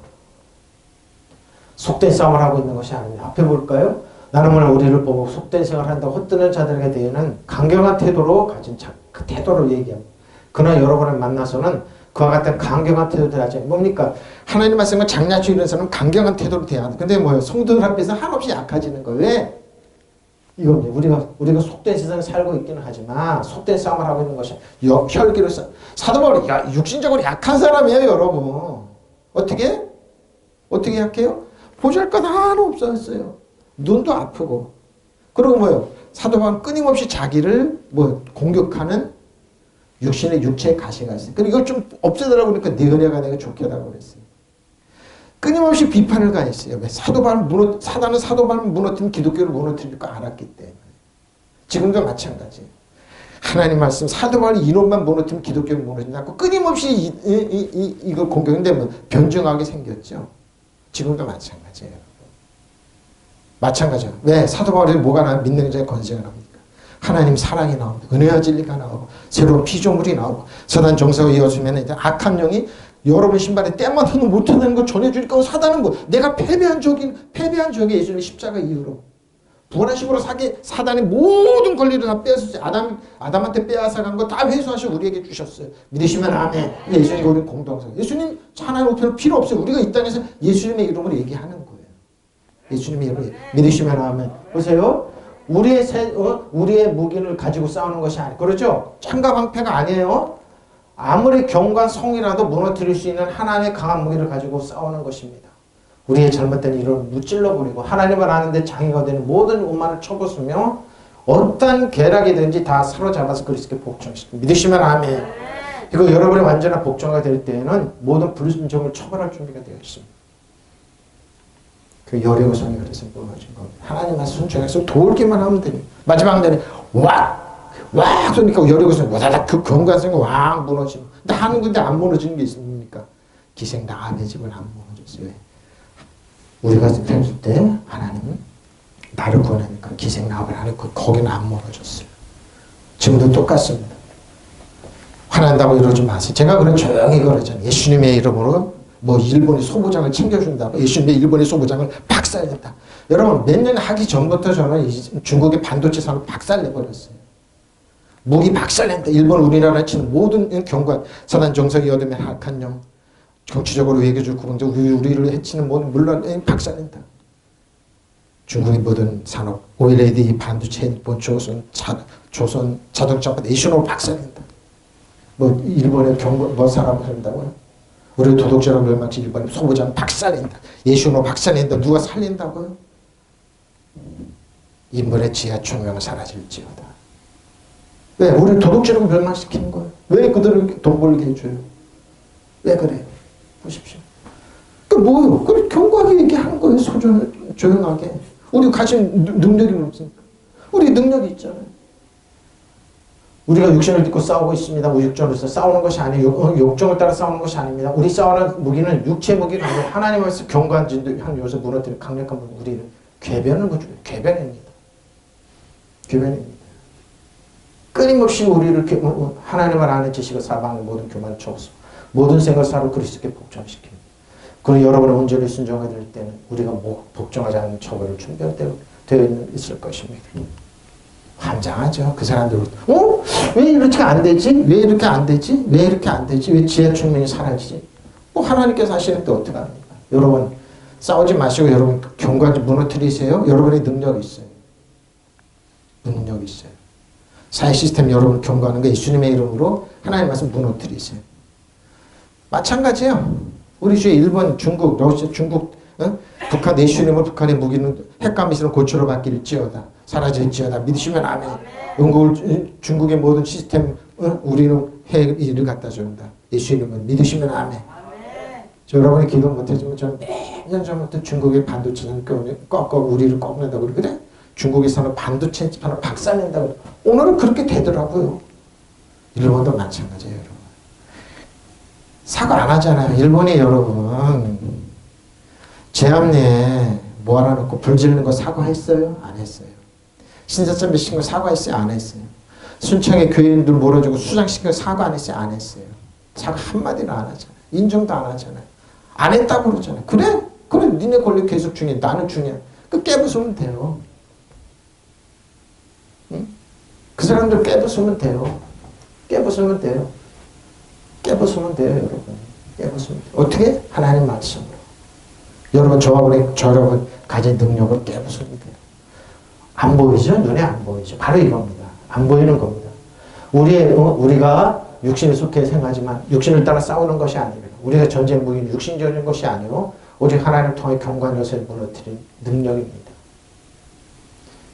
[SPEAKER 1] 속된 싸움을 하고 있는 것이 아닙니다. 앞에 볼까요? 나는 오늘 우리를 보고 속된 생활을 한다고 헛되는 자들에게 대해는 강경한 태도로 가진 그 태도를 얘기합니다. 그러나 여러분을 만나서는 그와 같은 강경한 태도를 하지 뭡니까? 하나님 말씀과 장난치고 이런 사람은 강경한 태도로 대해야 한다. 근데 뭐예요? 성도들 앞에서 한없이 약해지는 거예요. 왜? 이겁니다. 우리가 속된 세상에 살고 있기는 하지만 속된 싸움을 하고 있는 것이 혈기로 사도 바울이 육신적으로 약한 사람이에요, 여러분. 어떻게 약해요? 보잘것 하나 없었어요. 눈도 아프고. 그리고 뭐예요? 사도 바울은 끊임없이 자기를 공격하는 육체의 가시가 있어요. 그리고 이걸 좀 없애더라고 그러니까 내가 내가 좋게라고 그랬어요. 끊임없이 비판을 가했어요. 왜? 사단은 사도 바울을 무너뜨린 기독교를 무너뜨릴 거 알았기 때문에. 지금도 마찬가지예요. 하나님 말씀 사도 바울이 이론만 무너뜨리면 기독교를 무너진다고 끊임없이 이걸 공격인데 변증하게 생겼죠. 지금도 마찬가지예요. 마찬가지예요. 왜? 사도 바울이 뭐가 나면 믿는 자의 권세가 나옵니까? 하나님 사랑이 나옵니다. 은혜와 진리가 나오고 새로운 피조물이 나오고 사단 정사가 이어지면 이제 악한 영이 여러분 신발에 때마다는 못하는 거 전해주니까 사단은 내가 패배한 적이 예수님의 십자가 이후로 부활하심으로 사단의 모든 권리를 다 빼앗았어요. 아담한테 빼앗아간 거 다 회수하시고 우리에게 주셨어요. 믿으시면 아멘. 예수님과 우리는 공동체. 예수님 하나님 우편 필요 없어요. 우리가 이 땅에서 예수님의 이름으로 얘기하는 거예요. 예수님의 이름으로 믿으시면 아멘. 보세요. 우리의 무기를 가지고 싸우는 것이 아니에요. 그렇죠? 창과 방패가 아니에요. 아무리 경과 성이라도 무너뜨릴 수 있는 하나님의 강한 무기를 가지고 싸우는 것입니다. 우리의 잘못된 이론을 무찔러버리고 하나님을 아는데 장애가 되는 모든 오만을 쳐부수며 어떤 계략이든지 다 사로잡아서 그리스도께 복종시킵니다. 믿으시면 아멘. 이거 여러분의 완전한 복종가 될 때에는 모든 불순종을 처벌할 준비가 되어 있습니다. 그 여리고성이 그래서 무너진 겁니다. 하나님만 순종해서 돌기만 하면 됩니다. 마지막 날에 와 쏘니까 여리고성이 와다닥 그 견고한 왕 무너지고. 근데 하는 건데 안 무너지는 게 있습니까? 기생 나합의 집은 안 무너졌어요. 우리가 생길 때 하나님은 나를 구원하니까 기생 나합을 안 했고 거기는 안 무너졌어요. 지금도 똑같습니다. 화난다고 이러지 마세요. 제가 그런 조용히 그러잖아요. 예수님의 이름으로 일본의 소부장을 챙겨준다고 예수님의 일본의 소부장을 박살냈다. 여러분 몇 년 하기 전부터 저는 중국의 반도체 산업 박살내버렸어요. 무기 박살낸다. 일본 우리나라에 치는 모든 경관 사단 정석이 얻으면 악한 영 정치적으로 외교적 국방적 우리를 해치는 모든 물론 박살낸다. 중국의 모든 산업, OLED 반도체, 일본 조선 자동차 내셔널 박살낸다. 뭐 일본의 경고 뭐 사람 한다고요? 우리 도덕적으로 멸망시 일본의 소부장 박살낸다. 예수노 박살낸다. 누가 살린다고요? 인물의 지하 총명은 사라질지어다. 왜? 우리 도덕적으로 멸망시키는 거예요. 왜 그들을 돈 벌게 해줘요? 왜 그래? 보십시오. 그 뭐요? 그걸 견고하게 얘기하는 거예요. 조용하게. 우리 가진 능력이 없습니까? 우리 능력이 있잖아요. 우리가 육신을 딛고 싸우고 있습니다. 우육정으로서 싸우는 것이 아니에요. 욕정을 따라 싸우는 것이 아닙니다. 우리 싸우는 무기는 육체 무기가 아니고 하나님께서 견고한 진도 한 요새 무너뜨린 강력한 무기. 우리는 궤변을 거줘요. 궤변입니다. 궤변입니다. 끊임없이 우리를 하나님을 아는 지식을 사방의 모든 교만을 쳐서 모든 생각을 사로 그리스도께 복종시킵니다. 그리고 여러분의 온전히 순종하게 될 때는 우리가 복종하지 않는 처벌을 준비되어 있을 것입니다. 환장하죠. 그 사람들 왜 이렇게 안 되지? 왜 이렇게 안 되지? 왜 이렇게 안 되지? 왜 지혜 충명이 사라지지? 하나님께서 하시는데 어떻게 합니까? 여러분 싸우지 마시고 여러분 경관지 무너뜨리세요. 여러분의 능력이 있어요. 능력이 있어요. 사회 시스템 여러분 경고하는 거 예수님의 이름으로 하나님 말씀 무너뜨리세요. 마찬가지예요. 우리 주의 일본, 중국, 러시아, 중국, 북한 예수님을 북한의 무기는 핵과 미사일은 고초로 바뀔지어다. 사라질지어다. 믿으시면 아멘. 중국의 모든 시스템 우리는 핵을 갖다 준다. 예수님을 믿으시면 아멘. 여러분이 기도 못해주면 저는 매년 전부터 중국의 반도체는 꺾어 우리를 꺾는다고 그래. 중국에서는 반도체 하나 박살낸다고. 오늘은 그렇게 되더라고요. 일본도 마찬가지예요, 여러분. 사과 안 하잖아요. 일본이 여러분 제암리에 뭐 하나 놓고 불 지르는 거 사과했어요? 안 했어요. 신사점 미신 거 사과했어요? 안 했어요. 순창에 교인들 몰아주고 수장시킨 거 사과 안 했어요? 안 했어요. 사과 한마디는 안 하잖아요. 인정도 안 하잖아요. 안 했다고 그러잖아요. 그래? 그래 니네 권리 계속 중요해. 나는 중요해. 그 깨부수면 돼요. 응? 그 사람들 깨부수면 돼요. 깨부수면 돼요. 깨부수면 돼요, 여러분. 깨부수면 돼요. 어떻게? 하나님 말씀으로. 여러분, 여러분 가진 능력을 깨부수면 돼요. 안 보이죠? 눈에 안 보이죠? 바로 이겁니다. 안 보이는 겁니다. 우리가 육신에 속해 생하지만 육신을 따라 싸우는 것이 아닙니다. 우리가 전쟁 무기는 육신적인 것이 아니고 오직 하나님을 통해 경관 요새를 무너뜨린 능력입니다.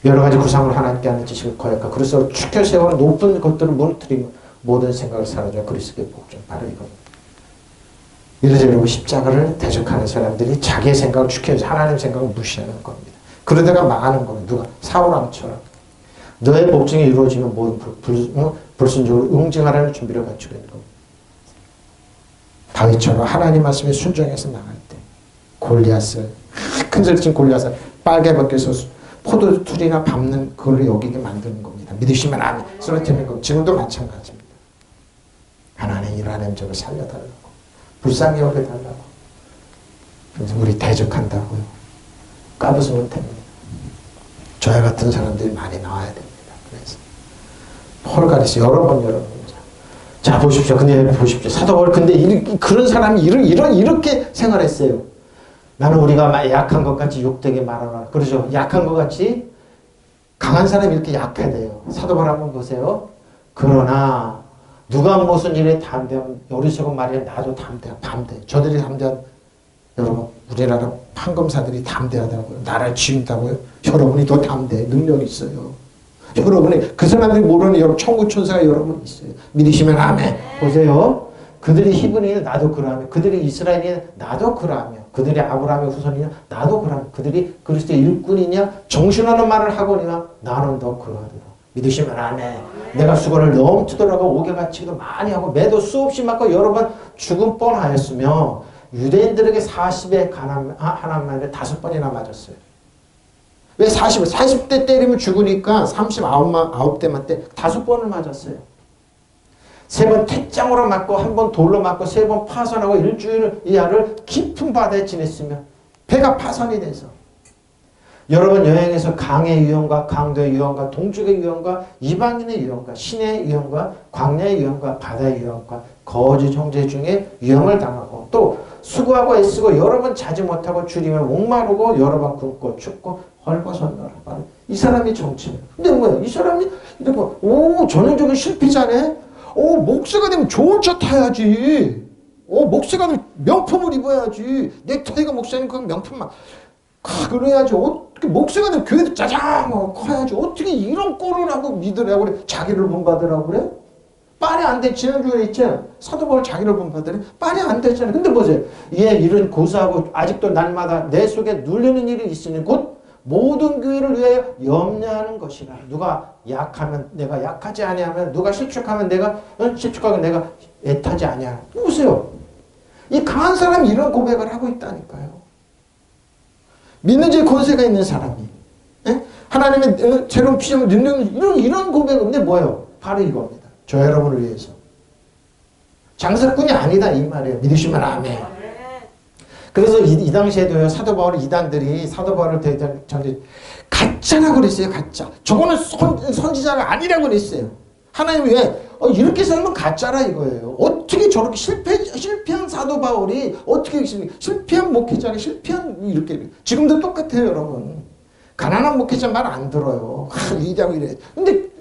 [SPEAKER 1] 여러 가지 구상을 하나님께 하는 지식을 거역하 그리스도로 축혀 세우는 높은 것들을 무너뜨리며 모든 생각을 사라져 그리스도의 복종. 바로 이겁니다. 이래서 여러분 십자가를 대적하는 사람들이 자기의 생각을 축혀서 하나님 생각을 무시하는 겁니다. 그러다가 망하는 겁니다. 누가? 사울왕처럼. 너의 복종이 이루어지면 모든 불순종을 응징하라는 준비를 갖추고 있는 겁니다. 다윗처럼 하나님 말씀에 순종해서 나갈 때 골리앗을 큰 소리 친 골리앗을 빨개 벗겨서 포도틀이나 밟는 그걸 여기게 만드는 겁니다. 믿으시면 아멘. 쓰러뜨리는 겁니다. 지금도 마찬가지입니다. 하나님 일하는 적을 살려달라고 불쌍히 여겨달라고 그래서 우리 대적한다고요. 까부수면 됩니다. 저와 같은 사람들이 많이 나와야 됩니다. 그래서 폴가리스 여러 번 자 보십시오. 근데 보십시오. 사도 바울 근데 그런 사람이 이렇게 생활했어요. 나는 우리가 약한 것 같이 욕되게 말하라. 그러죠. 약한 것 같이 강한 사람이 이렇게 약하대요. 사도 바울 한번 보세요. 그러나 누가 무슨 일에 담대하면 어리석은 말이야 나도 담대. 저들이 담대한 여러분 우리나라 판검사들이 담대하다고요. 나라를 지운다고요. 여러분이 더 담대. 능력이 있어요. 여러분이 그 사람들이 모르는 여러분 천구천사가 여러분 있어요. 믿으시면 아멘. 보세요. 그들이 히브리인이 나도 그러하며 그들이 이스라엘이냐 나도 그러하며 그들이 아브라함의 후손이냐 나도 그러하며 그들이 그리스도의 일꾼이냐 정신하는 말을 하거니와 나는 더 그러하더라. 믿으시면 아멘. 내가 수고를 넘치더라고 옥에 갇히기도 많이 하고 매도 수없이 맞고 여러 번 죽음 뻔하였으며 유대인들에게 40에 하나님한테 5번이나 맞았어요. 왜 40대 때리면 죽으니까 39대만 때 5번을 맞았어요. 3번 태장으로 맞고 1번 돌로 맞고 3번 파손하고 일주일 이하를 깊은 바다에 지냈으며 배가 파손이 돼서 여러분 여행에서 강의 위험과 강도의 위험과 동쪽의 위험과 이방인의 위험과 신의 위험과 광야의 위험과 바다의 위험과 거짓 형제 중에 위험을 당하고 또 수고하고 애쓰고 여러 번 자지 못하고 주님을 목마르고 여러 번 굶고 춥고 헐벗었노라. 이 사람이 정치예요. 근데 뭐야? 이 사람이 이렇게 오 전형적인 실패자네. 오 목사가 되면 좋은 차 타야지. 오 목사가 되면 명품을 입어야지. 넥타이가 목사님 그 명품만 그래야지. 어떻게 목사가 되면 교회도 짜장 커야지. 어떻게 이런 꼴을 하고 믿으라고 그래? 자기를 본받으라고 그래? 말이 안 돼. 지난주에 있잖아. 사도 바울 자기를 본받으래. 말이 안 되잖아. 근데 보세요. 얘 이런 고사하고 아직도 날마다 내 속에 눌리는 일이 있으니 곧 모든 교회를 위하여 염려하는 것이라. 누가 약하면 내가 약하지 아니하면 누가 실축하면 내가 실축하면 내가 애타지 아니하라. 보세요. 이 강한 사람이 이런 고백을 하고 있다니까요. 믿는 자 권세가 있는 사람이 예? 하나님의 새로운 피정을 능력 이런 고백인데 뭐예요? 바로 이겁니다. 저 여러분을 위해서. 장사꾼이 아니다 이 말이에요. 믿으시면 아멘. 그래서 이 당시에도요. 사도 바울의 이단들이 사도 바울을 가짜라고 그랬어요. 가짜. 저거는 선지자가 아니라고 그랬어요. 하나님이 왜 이렇게 살면 가짜라 이거예요. 어떻게 저렇게 실패한 사도 바울이 어떻게 실패한 목회자가 실패한 이렇게 지금도 똑같아요 여러분. 가난한 목회자 말 안 들어요. 이자고 이래. 근데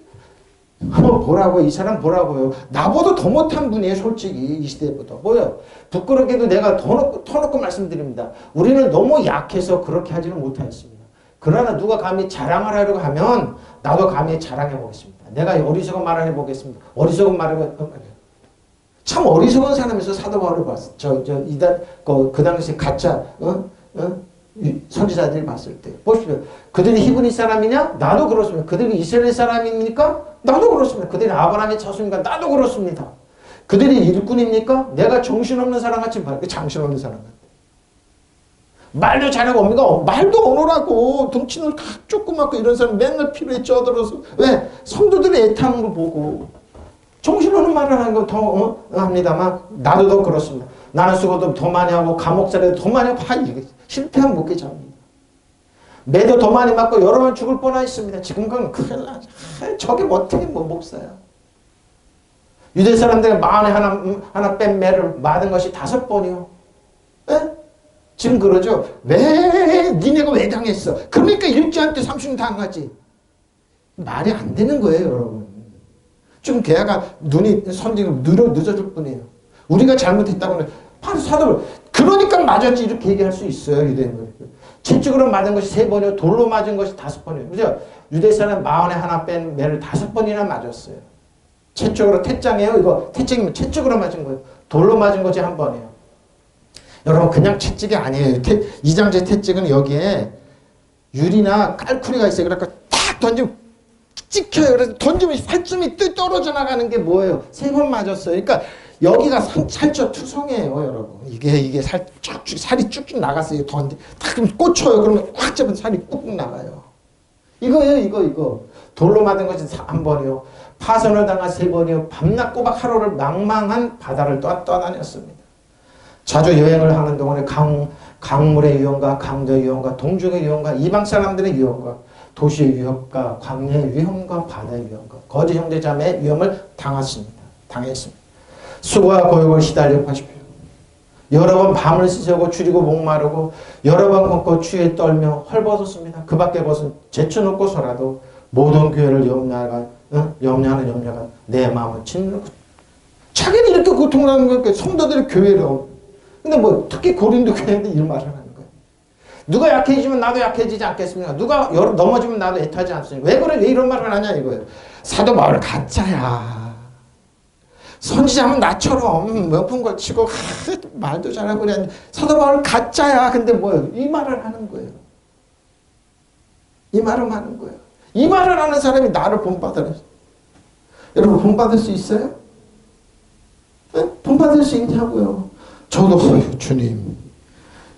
[SPEAKER 1] 한번 보라고 이 사람 보라고요. 나보다 더 못한 분이에요 솔직히 이 시대보다. 뭐예요? 부끄럽게도 내가 터놓고 말씀드립니다. 우리는 너무 약해서 그렇게 하지는 못하였습니다. 그러나 누가 감히 자랑을 하려고 하면 나도 감히 자랑해 보겠습니다. 내가 어리석은 말을 해보겠습니다. 어리석은 말을 참 어리석은 사람에서 사도 바울을 봤어. 그 당시 가짜 선지자들이 봤을 때 보십시오. 그들이 히브리 사람이냐? 나도 그렇습니다. 그들이 이스라엘 사람입니까? 나도 그렇습니다. 그들이 아브라함의 자손입니까? 나도 그렇습니다. 그들이 일꾼입니까? 내가 정신없는 사람같이 봐요. 정신없는 사람같이. 말도 잘하고 옵니까? 말도 오노라고 덩치는 조그맣고 이런 사람 맨날 피로에 쪄들어서 왜? 성도들의 애타는 거 보고 정신없는 말을 하는 거 더 합니다만 나도 더 그렇습니다. 나는 수고도 더 많이 하고 감옥살이도 더 많이 하고 이게 실패한 목회자입니다. 매도 더 많이 맞고 여러 번 죽을 뻔했습니다. 지금 그건 큰일 나죠. 저게 어떻게 목사야. 유대 사람들은 마흔에 하나 뺀 매를 맞은 것이 5번이요. 에? 지금 그러죠. 왜 니네가 왜 당했어? 그러니까 일주한테 삼순 당하지. 말이 안 되는 거예요 여러분. 지금 걔가 눈이 선징을 늦어질 뿐이에요. 우리가 잘못했다고는 바로 사도를 그러니까 맞았지 이렇게 얘기할 수 있어요. 유대인들. 채찍으로 맞은 것이 3번이요. 돌로 맞은 것이 5번이에요. 그죠? 유대 사람 마흔에 하나 뺀 매를 5번이나 맞았어요. 채찍으로 태장이에요. 이거 채찍으로 맞은 거예요. 돌로 맞은 것이 1번이에요. 여러분 그냥 채찍이 아니에요. 이장제 채찍은 여기에 유리나 깔쿠리가 있어요. 그러니까 탁 던지면 찍혀요. 그래서 던지면 살점이 떨어져 나가는 게 뭐예요? 3번 맞았어요. 그러니까 여기가 살쪄 투성이에요, 여러분. 이게 살이 쭉쭉 나갔어요. 딱 그럼 꽂혀요. 그러면 꽉 잡으면 살이 꾹꾹 나가요. 이거예요, 이거. 돌로 맞은 것이 1번이요. 파손을 당한 3번이요. 밤낮 꼬박 하루를 망망한 바다를 떠다녔습니다. 자주 여행을 하는 동안에 강물의 위험과 강도의 위험과 동족의 위험과 이방 사람들의 위험과 도시의 위협과 광야의 위험과 바다의 위험과 거짓 형제자매의 위험을 당했습니다. 수고와 고역을 시달려 하십시오. 여러 번 밤을 새고 줄이고 목마르고 여러 번 걷고 추위에 떨며 헐벗었습니다. 그 밖에 벗은 제쳐놓고서라도 모든 교회를 염려하는 염려가 내 마음을 짓는 것. 자기는 이렇게 고통하는 거니까 성도들의 교회를. 근데 뭐 특히 고린도 교회인데 이 말을 하는 거예요. 누가 약해지면 나도 약해지지 않겠습니까? 누가 넘어지면 나도 애타지 않습니까? 왜 그래? 왜 이런 말을 하냐 이거예요. 사도 바울 가짜야. 선지자면 나처럼 명품 걸치고 말도 잘하고 그래. 사도 바울 가짜야. 근데 뭐예요? 이 말을 하는 거예요. 이 말을 하는 거예요. 이 말을 하는 사람이 나를 본받으라. 여러분 본받을 수 있어요? 네? 본받을 수 있냐고요. 저도 주님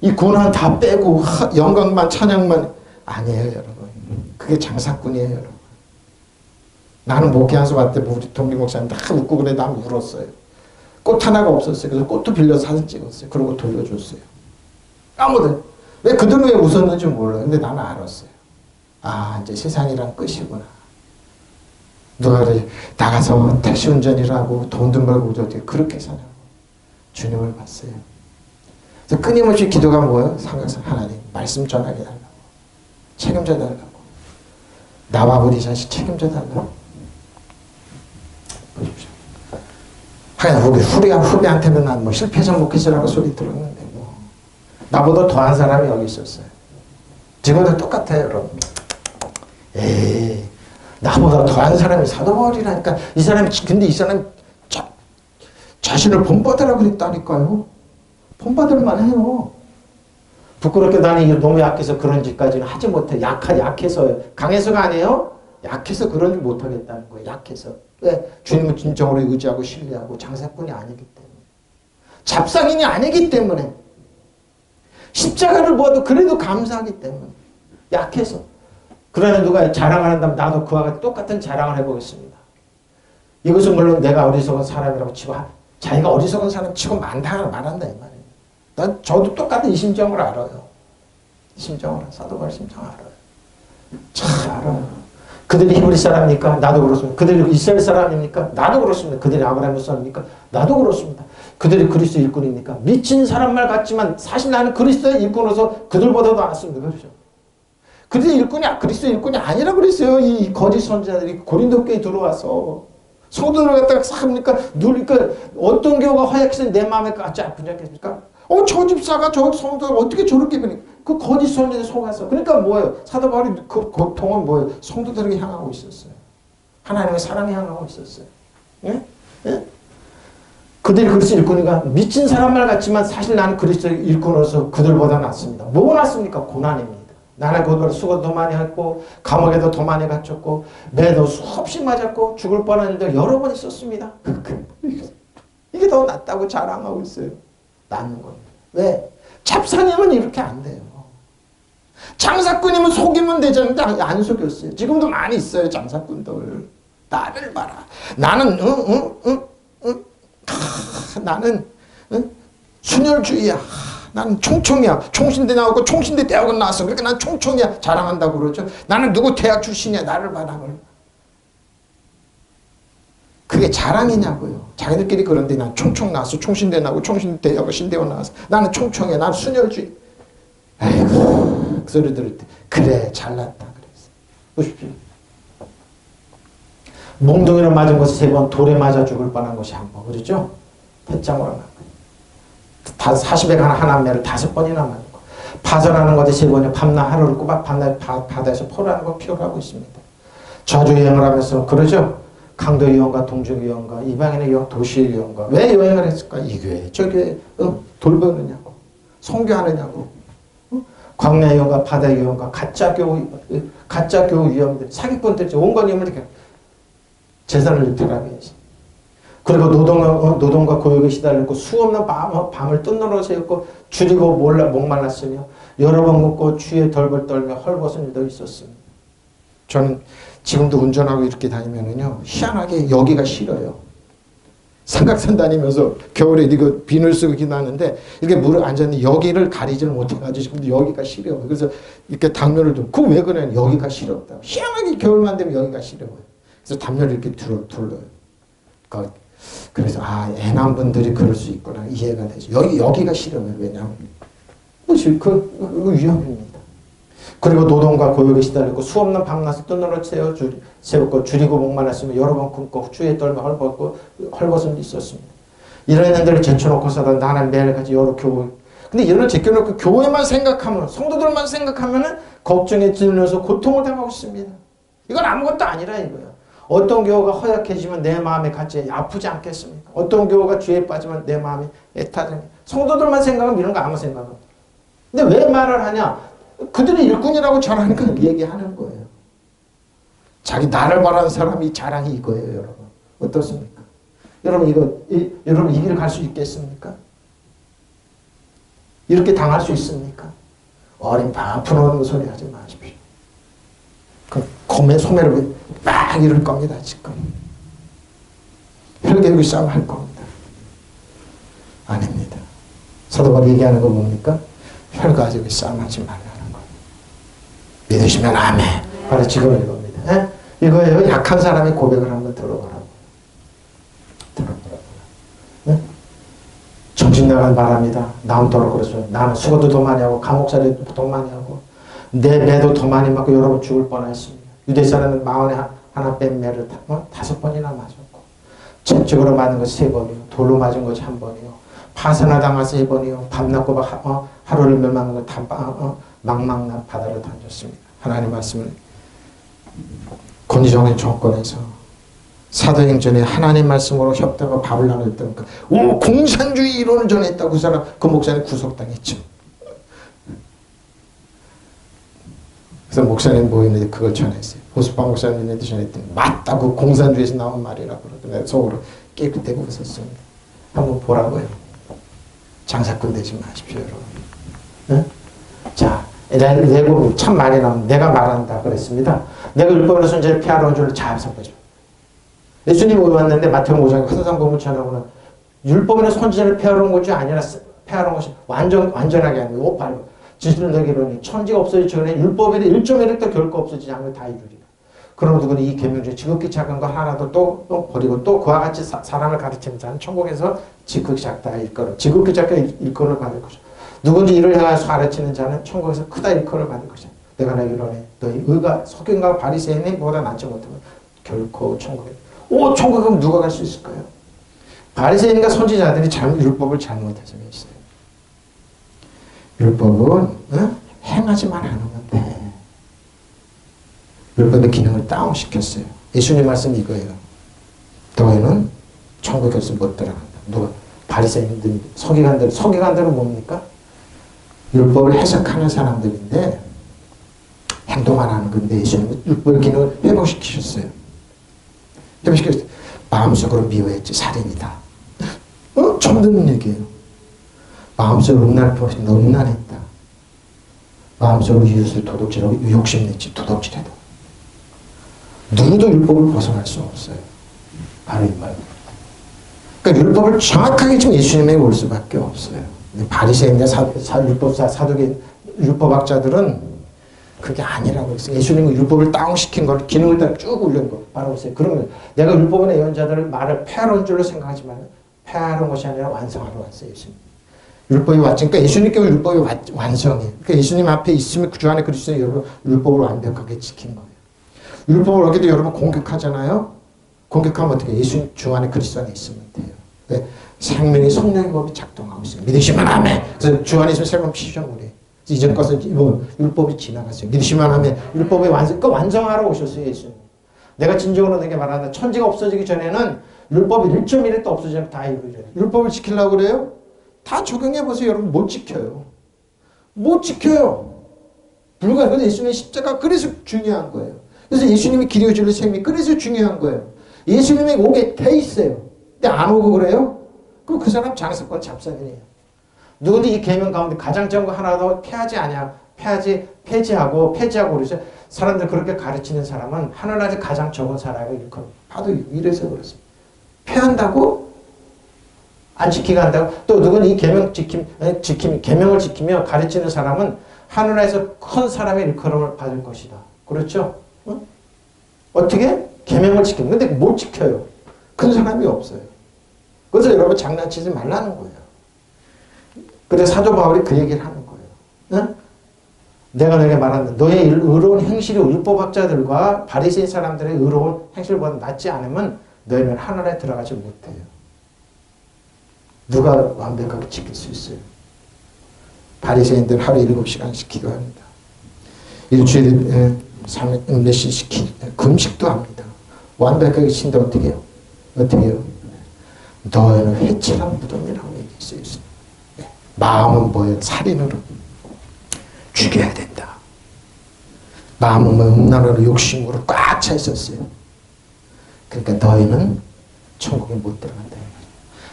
[SPEAKER 1] 이 고난 다 빼고 영광만 찬양만 아니에요 여러분. 그게 장사꾼이에요 여러분. 나는 목회하면서 왔을 때 우리 동리 목사님 다 웃고 그래. 난 울었어요. 꽃 하나가 없었어요. 그래서 꽃도 빌려서 사진 찍었어요. 그리고 돌려줬어요. 아무도 왜 그들은 왜 웃었는지 몰라요. 근데 나는 알았어요. 아 이제 세상이란 끝이구나. 누가 그래 나가서 택시 운전이라고 돈 좀 벌고 어떻게 그렇게 사냐고. 주님을 봤어요. 그래서 끊임없이 기도가 뭐예요? 하나님 말씀 전하게 달라고. 책임져 달라고. 나와 우리 자식 책임져 달라고. 보십시오. 하여간 우리 후배한테는 난 뭐 실패자 목회자라고 소리 들었는데 뭐 나보다 더한 사람이 여기 있었어요. 지금도 똑같아요, 여러분. 에이, 나보다 더한 사람이 사도 바울이라니까. 이 사람이 근데 이 사람 자신을 본받으라고 그랬다니까요. 본받을만 해요. 부끄럽게 나는 너무 약해서 그런 짓까지는 하지 못해. 약해서요. 강해서가 아니에요. 약해서 그런 일 못하겠다는 거예요. 약해서. 왜? 주님은 진정으로 의지하고 신뢰하고 장사꾼이 아니기 때문에. 잡상인이 아니기 때문에. 십자가를 보아도 그래도 감사하기 때문에. 약해서. 그러나 누가 자랑을 한다면 나도 그와 같이 똑같은 자랑을 해보겠습니다. 이것은 물론 내가 어리석은 사람이라고 치고 자기가 어리석은 사람 치고 말한다 이 말이에요. 저도 똑같은 이 심정을 알아요. 심정을 사도 바울 심정을 알아요. 잘 알아요. 그들이 히브리 사람입니까? 나도 그렇습니다. 그들이 이스라엘 사람입니까? 나도 그렇습니다. 그들이 아브라함 사람입니까? 나도 그렇습니다. 그들이 그리스도 일꾼입니까? 미친 사람 말 같지만 사실 나는 그리스도의 일꾼으로서 그들보다도 낫습니다. 그렇죠? 그들이 그리스도 일꾼이 아니라 그랬어요. 이 거짓 선지자들이 고린도 교회에 들어와서 성도들 갖다가 싹 하니까 어떤 교우가 허약해서 내 마음에 같지 아픈지 않겠습니까? 저 집사가 저 성도가 어떻게 저렇게 그러니까 그 거짓 선지자에 속아서. 그러니까 뭐예요? 사도 바울이 그 고통은 뭐예요? 성도들에게 향하고 있었어요. 하나님의 사랑에 향하고 있었어요. 예? 예? 그들이 그리스도 일꾼이가 미친 사람 말 같지만 사실 나는 그리스도 일꾼으로서 그들보다 낫습니다. 뭐가 낫습니까? 고난입니다. 나는 그동안 수고도 더 많이 했고 감옥에도 더 많이 갇혔고 매도 수없이 맞았고 죽을 뻔한 일들 여러 번 있었습니다. 이게 더 낫다고 자랑하고 있어요. 낫는 겁니다. 왜? 잡사님은 이렇게 안 돼요. 장사꾼이면 속이면 되잖아요. 안 속였어요. 지금도 많이 있어요. 장사꾼들. 나를 봐라. 나는 나는 순혈주의야. 나는 총총이야. 총신대 나오고 총신대 대학원 나왔어. 그러니까 난 총총이야. 자랑한다고 그러죠. 나는 누구 대학 출신이야. 나를 봐라. 그게 자랑이냐고요. 자기들끼리 그런데 난 총총 나왔어. 총신대 나오고 총신대 대학원 신대원 나왔어. 나는 총총이야. 나는 순혈주의. 아이고 그 소리 들을 때 그래 잘났다 그랬어. 보십시오. 몽둥이로 맞은 것이 3번, 돌에 맞아 죽을 뻔한 것이 1번. 그렇죠? 배짱으로 맞고. 40에 가는 하남매를 5번이나 맞고. 파전하는 것이 3번이요. 밤낮 하루를 꼬박 밤낮 바다에서 포라는 걸 피우고 있습니다. 저주 여행을 하면서 그러죠? 강도 여행과 동중 여행과 이방인의 여행, 도시의 여행과. 왜 여행을 했을까? 이 교회, 저 교회 돌보느냐고. 선교하느냐고. 광야 여행과 바다 여행과 가짜 교우 위험들, 사기꾼들, 온갖 위험을 이렇게 재산을 유출하게 했어. 그리고 노동과 고역에 시달렸고 수없는 밤을 뜬너로 새웠고 줄이고 목말랐으며 여러 번 굶고 추위에 덜벌 떨며 헐벗은 일도 있었습니다. 저는 지금도 운전하고 이렇게 다니면은요 희한하게 여기가 싫어요. 삼각산 다니면서 겨울에 이거 비늘 쓰고 기도하는데 이렇게 물에 앉았는데 여기를 가리지를 못해가지고 지금도 여기가 시려워요. 그래서 이렇게 당면을 좀 그거 왜 그래? 여기가 시렵다고. 희한하게 겨울만 되면 여기가 시려워요. 그래서 담요를 이렇게 둘러요. 그래서 애남 분들이 그럴 수 있구나 이해가 되죠. 여기가 싫어요. 왜냐하면 그 위험입니다. 그리고 노동과 고역에 시달리고 수없는 밤낮을 뜬으로 세웠고 줄이고 목말랐으며 여러 번 굶고 추위에 떨며 헐벗은 있었습니다. 이런 애들을 제쳐놓고서도 나는 매일같이 여러 교회. 근데 이런 제껴놓고 교회만 생각하면 성도들만 생각하면은 걱정에 질려서 고통을 당하고 있습니다. 이건 아무것도 아니라 이거예요. 어떤 교우가 허약해지면 내 마음이 같이 아프지 않겠습니까? 어떤 교우가 죄에 빠지면 내 마음이 애타집니다. 성도들만 생각하면 이런 거 아무 생각 없어요. 근데 왜 말을 하냐? 그들이 일꾼이라고 자랑하니까 얘기하는 거예요. 자기 나를 말하는 사람이 자랑이 이거예요, 여러분. 어떻습니까? 여러분 여러분 이 길을 갈 수 있겠습니까? 이렇게 당할 수 있습니까? 어린 푸는 소리 하지 마십시오. 그 소매를 막 이럴 겁니다, 지금. 혈계육이 싸움 할 겁니다. 아닙니다. 사도 바울이 얘기하는 거 뭡니까? 혈가지고 싸움하지 말라는 거예요. 믿으시면 아멘. 바로 지금 이겁니다. 이거예요. 약한 사람의 고백을 한번 들어보라고. 들어보라고. 네? 정신 나간 바랍니다. 나온다고 그랬어요. 나는 수고도 더 많이 하고 감옥살이도 더 많이 하고 내 매도 더 많이 맞고 여러분 죽을 뻔했습니다. 유대 사람은 마흔에 하나 뺀 매를 5번이나 맞았고 채찍으로 맞은 거 3번이요. 돌로 맞은 것이 1번이요. 파산을 당해서 3번이요. 밤낮고 하루를 멸망한 거 다 망망난 바다로 던졌습니다. 하나님 말씀을 권위적인 조건에서 사도행전에 하나님 말씀으로 협대가 밥을 나눴던 공산주의 이론을 전했다고 그 사람 그 목사님 구속당했죠. 그래서 목사님 모였는데 그걸 전했어요. 보수파 목사님한테 전했더니 맞다고 공산주의에서 나온 말이라고 그러더니 속으로 깨끗하게 웃었습니다. 한번 보라고요. 장사꾼 되지 마십시오, 여러분. 네? 자, 내고 참 많이 나오면 내가 말한다 그랬습니다. 내가 율법으로 순전히 피하러 온 줄을 잘 살펴줘. 예수님이 왔는데 마태복음 5장 화사상 보면 전하고는 율법이나 선지자를 피하러 온 것이 아니라 피하러 온 것이 완전하게 아니고 진실을 내기로니 천지가 없어지기 전에 율법에 1.1도 결코 없어지지 않고 다 이루리라. 그러므로 누구는 이 계명 중에 지극히 작은 거 하나도 또 버리고 또 그와 같이 사람을 가르치는 자는 천국에서 지극히 작다 일거를 지극히 작다 일거를 받을 것이다. 누군지 이를 향해서 가르치는 자는 천국에서 크다 일거를 받을 것이다. 내가 내기로니 너희 의가 석경과 바리새인이 보다 낫지 못하면 결코 천국에 천국에 그럼 누가 갈 수 있을까요? 바리새인과 선지자들이 율법을 잘못해서 있어요. 율법은 행하지만 않으면 돼. 율법의 기능을 다운시켰어요. 예수님 말씀이 이거예요. 너희는 천국에서 못 들어간다. 누가? 바리새인들, 서기관들은 뭡니까? 율법을 해석하는 사람들인데 행동 안 하는 건데 예수님은 율법의 기능을 회복시키셨어요. 회복시켰어요. 마음속으로 미워했지 살인이다. 처음 듣는 얘기예요. 마음속으로 음란을 품었는데 음란했다. 마음속으로 이웃을 도둑질하고 욕심냈지 도둑질해도. 누구도 율법을 벗어날 수 없어요. 바로 이 말. 그러니까 율법을 정확하게 지금 예수님에게 올 수밖에 없어요. 바리새인과 율법사, 사두개, 율법학자들은 그게 아니라고 했어요. 예수님은 율법을 다운시킨 걸, 기능을 다 쭉 올린 거. 바라보세요. 그러면 내가 율법의 예언자들을 말을 폐하러 온 줄로 생각하지만 폐하러 온 것이 아니라 완성하러 왔어요. 예수님. 율법이 왔죠. 그러니까 예수님께서 율법이 완성이에요. 그러니까 예수님 앞에 있으면 그 주 안에 그리스도는 여러분 율법을 완벽하게 지킨 거예요. 율법을 어기도 여러분 공격하잖아요. 공격하면 어떻게? 예수님 주 안에 그리스도 안에 있으면 돼요. 네? 생명의 성령의 법이 작동하고 있어요. 믿으시면 아멘. 그래서 주 안에 있으면 새로운 피조물이에요. 이전 것은 율법이 지나갔어요. 믿으시면 아멘. 율법의 완성하러 오셨어요. 예수님. 내가 진정으로 내게 말한다. 천지가 없어지기 전에는 율법이 1.1도 없어지지 않고 다 이루어져요. 율법을 지키려고 그래요? 다 적용해보세요. 여러분 못 지켜요. 못 지켜요. 불가능해요. 예수님의 십자가 그래서 중요한 거예요. 그래서 예수님이 길이 진리 생명이 그래서 중요한 거예요. 예수님이 오게 돼 있어요. 근데 안 오고 그래요? 그럼 그 사람 장사건 잡사이에요. 누구든지 이 계명 가운데 가장 적은 거 하나도 폐지하고 그러죠. 사람들 그렇게 가르치는 사람은 하늘나라에서 가장 적은 사람이 일컬. 봐도 이래서 그렇습니다. 폐한다고? 안 지키게 한다고? 또 누구는 이 계명을 지키며 가르치는 사람은 하늘나라에서 큰 사람의 일컬음을 받을 것이다. 그렇죠? 어? 어떻게? 계명을 지키는. 근데 못 지켜요. 큰 사람이 없어요. 그래서 여러분 장난치지 말라는 거예요. 그래서 사도 바울이 그 얘기를 하는 거예요. 응? 내가 너에게 말한다. 너의 의로운 행실이 율법학자들과 바리새인 사람들의 의로운 행실보다 낫지 않으면 너희는 하늘에 들어가지 못해요. 누가 완벽하게 지킬 수 있어요? 바리새인들 하루 7시간씩 기도합니다. 일주일에 몇시씩 금식도 합니다. 완벽하게 지킨다 어떻게 해요? 어떻게 해요? 너희는 해치란 무덤이라고 얘기했어요. 마음은 뭐예요? 살인으로 죽여야 된다. 마음은 뭐 음란으로 욕심으로 꽉 차 있었어요. 그러니까 너희는 천국에 못 들어간다.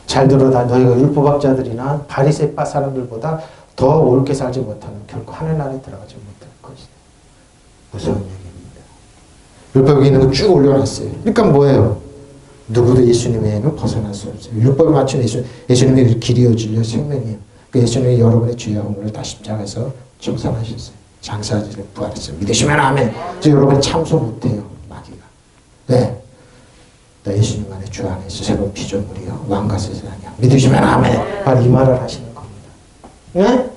[SPEAKER 1] 잘 들어다. 너희가 율법학자들이나 바리새파 사람들보다 더 옳게 살지 못하면 결코 하늘나라에 들어가지 못할 것이다. 무서운 얘기입니다. 율법에 있는 거 쭉 올려놨어요. 그러니까 뭐예요? 누구도 예수님 외에는 벗어날 수 없어요. 율법에 맞춘 예수님의 길이요 진리요 생명이에요. 그 예수님이 여러분의 죄와 허물을 다 십자가에서 청산하셨어요. 장사하시는 부활했어요. 믿으시면 아멘. 여러분 참소 못해요. 마귀가. 왜? 너 예수님 안에 주 안에서 새로운 피조물이요. 왕과 세상이야. 믿으시면 아멘. 바로 이 말을 하시는 겁니다. 네?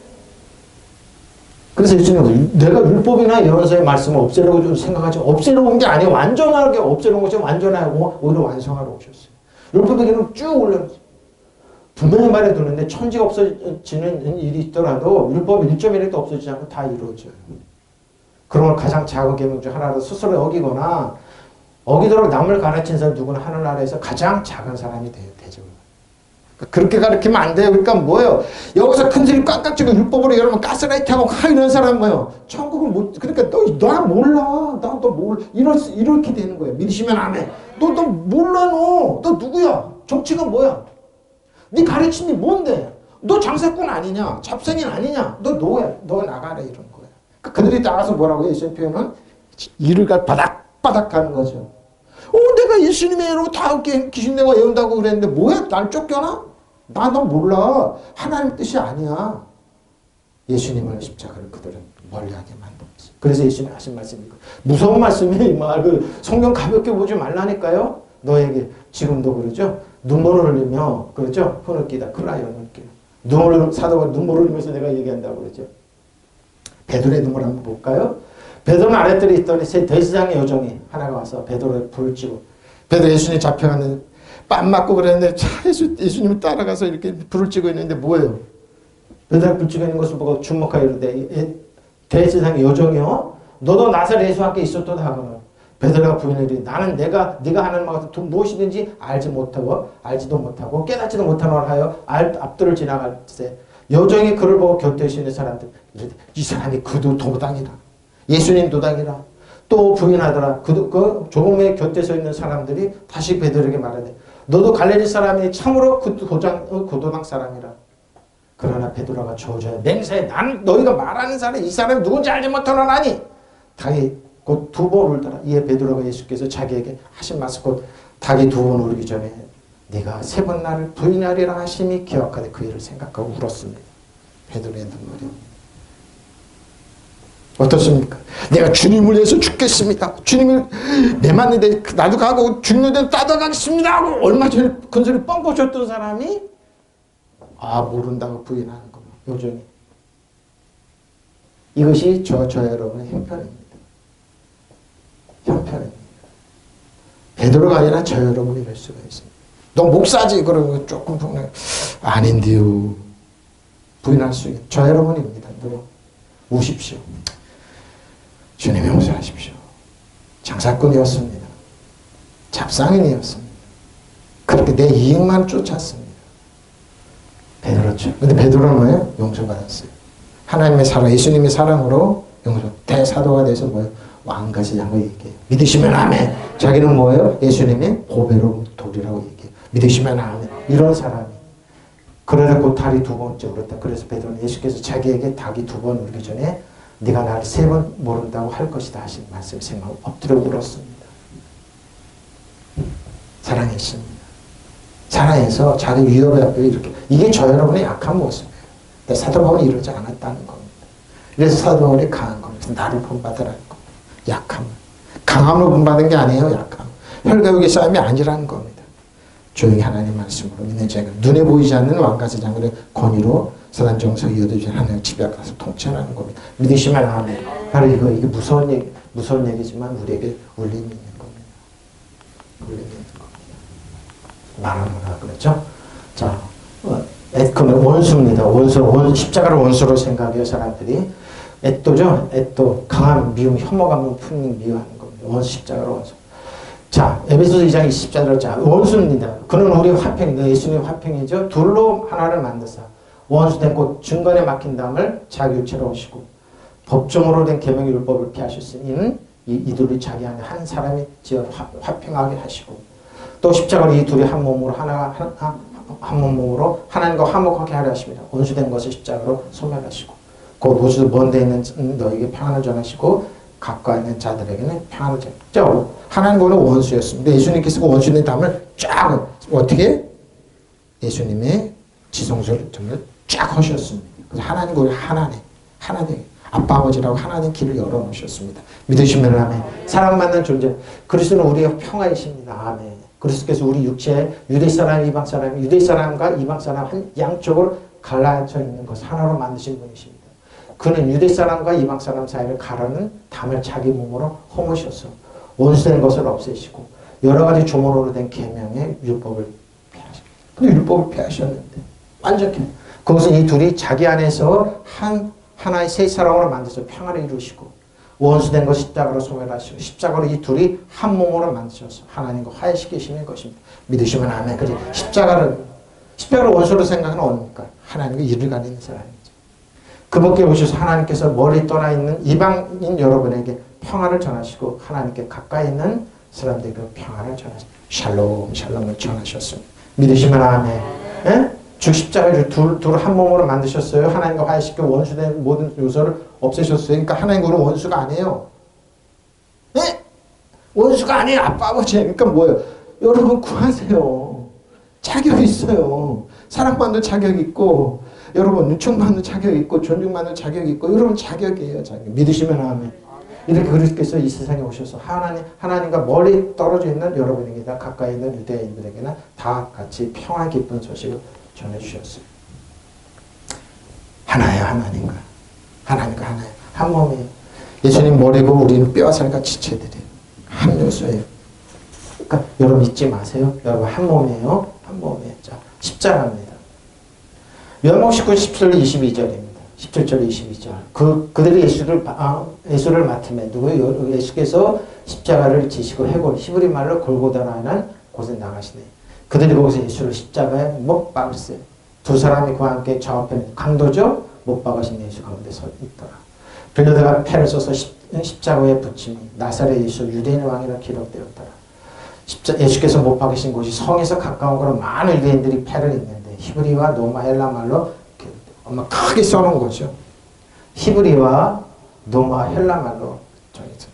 [SPEAKER 1] 그래서 예수님은 내가 율법이나 예언서의 말씀을 없애려고 생각하지 없애려고 온 게 아니에요. 완전하게 없애려고 오지 완전하고 오히려 완성하러 오셨어요. 율법에게는 쭉 올려놨어요. 분명히 말해두는데 천지가 없어지는 일이 있더라도 율법 1.1도 없어지지 않고 다 이루어져요. 그런 걸 가장 작은 계명 중 하나로 스스로 어기거나 어기도록 남을 가르친 사람 누구나 하늘나라에서 가장 작은 사람이 되죠. 그렇게 가르치면 안 돼요. 그러니까 뭐예요? 여기서 큰 소리 꽉꽉 쥐고 율법으로 여러분 가스라이트하고 이런 사람 뭐예요? 천국을 못, 그러니까 나 몰라. 나도 몰라. 이렇게 되는 거예요. 믿으시면 안 해. 너 몰라, 너 누구야? 정치가 뭐야? 네 가르침이 뭔데? 너 장사꾼 아니냐? 잡생인 아니냐? 너 뭐야? 너 나가라 이런 거야. 그들이 나가서 뭐라고 예수님 표현은 이를 바닥바닥 가는 거죠. 내가 예수님의 이러고 다 귀신 내고 애운다고 그랬는데 뭐야? 날 쫓겨나? 너 몰라. 하나님 뜻이 아니야. 예수님을 십자가를 그들은 멀리하게 만들었지. 그래서 예수님이 하신 말씀이 무서운 말씀이 성경 가볍게 보지 말라니까요. 너에게 지금도 그러죠. 눈물을 흘리며 그렇죠. 손을 끼다 클라이언을 끼다. 사도가 눈물을 흘리면서 내가 얘기한다고 그러죠. 베드로의 눈물 한번 볼까요? 베드로는 아랫들에 있더니 대제사장의 요정이 하나가 와서 베드로를 불을 찌고 베드로 예수님 잡혀가는 뺨 맞고 그랬는데 예수님이 따라가서 이렇게 불을 찌고 있는데 뭐예요? 베드로가 불 찌고 있는 것을 보고 주목하여 이르되 대제사장의 요정이요? 너도 나사렛 예수 함께 있었도다 하거늘 베드로가 부인을 이르되 나는 네가 하는 말 같은 무엇이든지 알지도 못하고 깨닫지도 못하노라 하여 앞들을 지나갈 때 요정이 그를 보고 곁에 있는 사람들 이 사람이 그도 도당이라 예수님 도당이라 또 부인하더라. 그 조금의 곁에 서 있는 사람들이 다시 베드로에게 말하되 너도 갈릴리 사람이 참으로 그 도당 사람이라. 그러나 베드로가 저주하여 맹세해 나는 너희가 말하는 사람 이 사람이 누군지 알지 못하노라니. 닭이 곧 두 번 울더라. 이에 베드로가 예수께서 자기에게 하신 말씀 곧 닭이 두 번 울기 전에 네가 세 번 나를 부인하리라 하심이 기억하되 그 일을 생각하고 울었습니다. 베드로의 눈물이 어떻습니까? 내가 주님을 위해서 죽겠습니다. 주님을 내맞는데 나도 가고 죽는데 따라가겠습니다 하고 얼마 전에 큰소리 뻥뻥 쳤던 사람이 모른다고 부인하는 겁니다. 요정이. 이것이 저 여러분의 형편입니다. 형편입니다. 베드로가 아니라 저 여러분이 될 수가 있습니다. 너 목사지 그러면 조금 아닌데요. 부인할 수 있는 저 여러분입니다. 우십시오. 주님의 용서하십시오. 장사꾼이었습니다. 잡상인이었습니다. 그렇게 내 이익만 쫓았습니다. 베드로죠. 근데 베드로는 뭐예요? 용서받았어요. 하나님의 사랑, 예수님의 사랑으로 용서. 대사도가 돼서 뭐예요? 왕같이 장을 얘기해요. 믿으시면 아멘. 자기는 뭐예요? 예수님의 보배로 돌이라고 얘기해요. 믿으시면 아멘. 이런 사람이. 그러다 곧 달이 두 번째 울었다. 그래서 베드로는 예수께서 자기에게 닭이 두 번 울기 전에 네가 나를 세 번 모른다고 할 것이다 하신 말씀 생각하고 엎드려 울었습니다. 사랑했습니다. 사랑해서 자기 위협의 앞에 이렇게 이게 저 여러분의 약한 모습이에요. 근데 사도 바울이 이러지 않았다는 겁니다. 그래서 사도 바울이 강한 겁니다. 나를 본받으라는 겁니다. 약함. 강함으로 본받은 게 아니에요. 약함. 혈가육의 싸움이 아니라는 겁니다. 조용히 하나님 말씀으로 믿는 자가 눈에 보이지 않는 왕과 세상의 권위로 사단 정서 이어두지 하나님 집에 가서 통치하는 겁니다. 믿으시면 아멘. 바로 이게 무서운 얘기지만 우리에게 울림이 있는 겁니다. 울림이 있는 겁니다. 말하노라 그랬죠? 자, 그러면 원수입니다. 십자가를 원수로 생각해요, 사람들이. 애도죠? 애도, 강한 미움, 혐오감을 품는 미워하는 겁니다. 원수, 십자가로 원수. 자, 에베소서 2장 20절로 자, 원수입니다. 그는 우리 화평이다. 예수님의 화평이죠. 둘로 하나를 만드사 원수된 곧 중간에 막힌 담을 자기 육체로 오시고 법정으로 된 계명의 율법을 피하셨으니 이둘이 자기 안에 한 사람이 지어 화평하게 하시고 또 십자가로 이 둘이 한 몸으로 한 몸으로 하나님과 화목하게 하려 하십니다. 원수된 것을 십자가로 소멸하시고 곧 모두 먼 데 있는 너에게 평안을 전하시고 가까이 있는 자들에게는 평안을 전하시고 하나님과는 원수였습니다. 예수님께서 그 원수된 담을 쫙 어떻게 예수님의 지성소를 정말 쫙 하셨습니다. 그래서 하나님과 하나 되게 아빠 아버지라고 하나님 길을 열어놓으셨습니다. 믿으시면 아멘. 사랑받는 존재. 그리스도는 우리의 평화이십니다. 아멘. 그리스도께서 우리 육체에 유대 사람, 이방 사람, 유대 사람과 이방 사람 한 양쪽으로 갈라져 있는 것 하나로 만드신 분이십니다. 그는 유대 사람과 이방 사람 사이를 가르는 담을 자기 몸으로 허무셔서 원수된 것을 없애시고 여러 가지 조문으로 된 계명의 율법을 폐하셨습니다. 근데 율법을 폐하셨는데 완전히 그것은 이 둘이 자기 안에서 하나의 새 사람으로 만드셔서 평화를 이루시고 원수된 것 십자가로 소멸하시고 십자가로 이 둘이 한 몸으로 만드셔서 하나님과 화해시키시는 것입니다. 믿으시면 아멘. 그지? 십자가를 원수로 생각하는 뭡니까? 하나님과 이를 가리는 사람이죠. 그분께 오셔서 하나님께서 멀리 떠나 있는 이방인 여러분에게 평화를 전하시고 하나님께 가까이 있는 사람들에게 평화를 전하시고 샬롬 샬롬을 전하셨습니다. 믿으시면 아멘. 예? 주 십자가를 둘 한 몸으로 만드셨어요. 하나님과 화해시켜 원수된 모든 요소를 없애셨어요. 그러니까 하나님과 우리는 원수가 아니에요. 예? 원수가 아니에요. 아빠 아버지. 그러니까 뭐예요? 여러분 구하세요. 자격이 있어요. 사랑받는 자격이 있고 여러분 은총받는 자격이 있고 존중받는 자격이 있고 여러분 자격이에요. 자격. 믿으시면 아멘. 이렇게 그리스도께서 이 세상에 오셔서 하나님과 멀리 떨어져 있는 여러분에게나 가까이 있는 유대인들에게나 다 같이 평화 깊은 소식을 전해주셨어요. 하나예요. 하나님과 하나예요. 한 몸이에요. 예수님 머리고 우리는 뼈와 살과 지체들이에요. 한 요소예요. 그러니까 여러분 잊지 마세요. 여러분 한 몸이에요. 한 몸이에요. 자, 십자가입니다. 요한복음 19, 17절, 22절입니다. 17절, 22절. 그들이 예수를 맡으면 누구요? 예수께서 십자가를 지시고 히브리 말로 골고다라는 곳에 나가시네. 그들이 거기서 예수를 십자가에 못 박았어요. 두 사람이 그와 함께 좌우편 강도죠? 못 박으신 예수 가운데 서 있더라. 빌라도가 패를 써서 십자가에 붙임이 나사렛 예수 유대인 왕이라 기록되었더라. 예수께서 못 박으신 곳이 성에서 가까운 거로 많은 유대인들이 패를 입는데 히브리와 노마 헬라 말로 아마 크게 써놓은 거죠. 히브리와 노마 헬라 말로 정해져.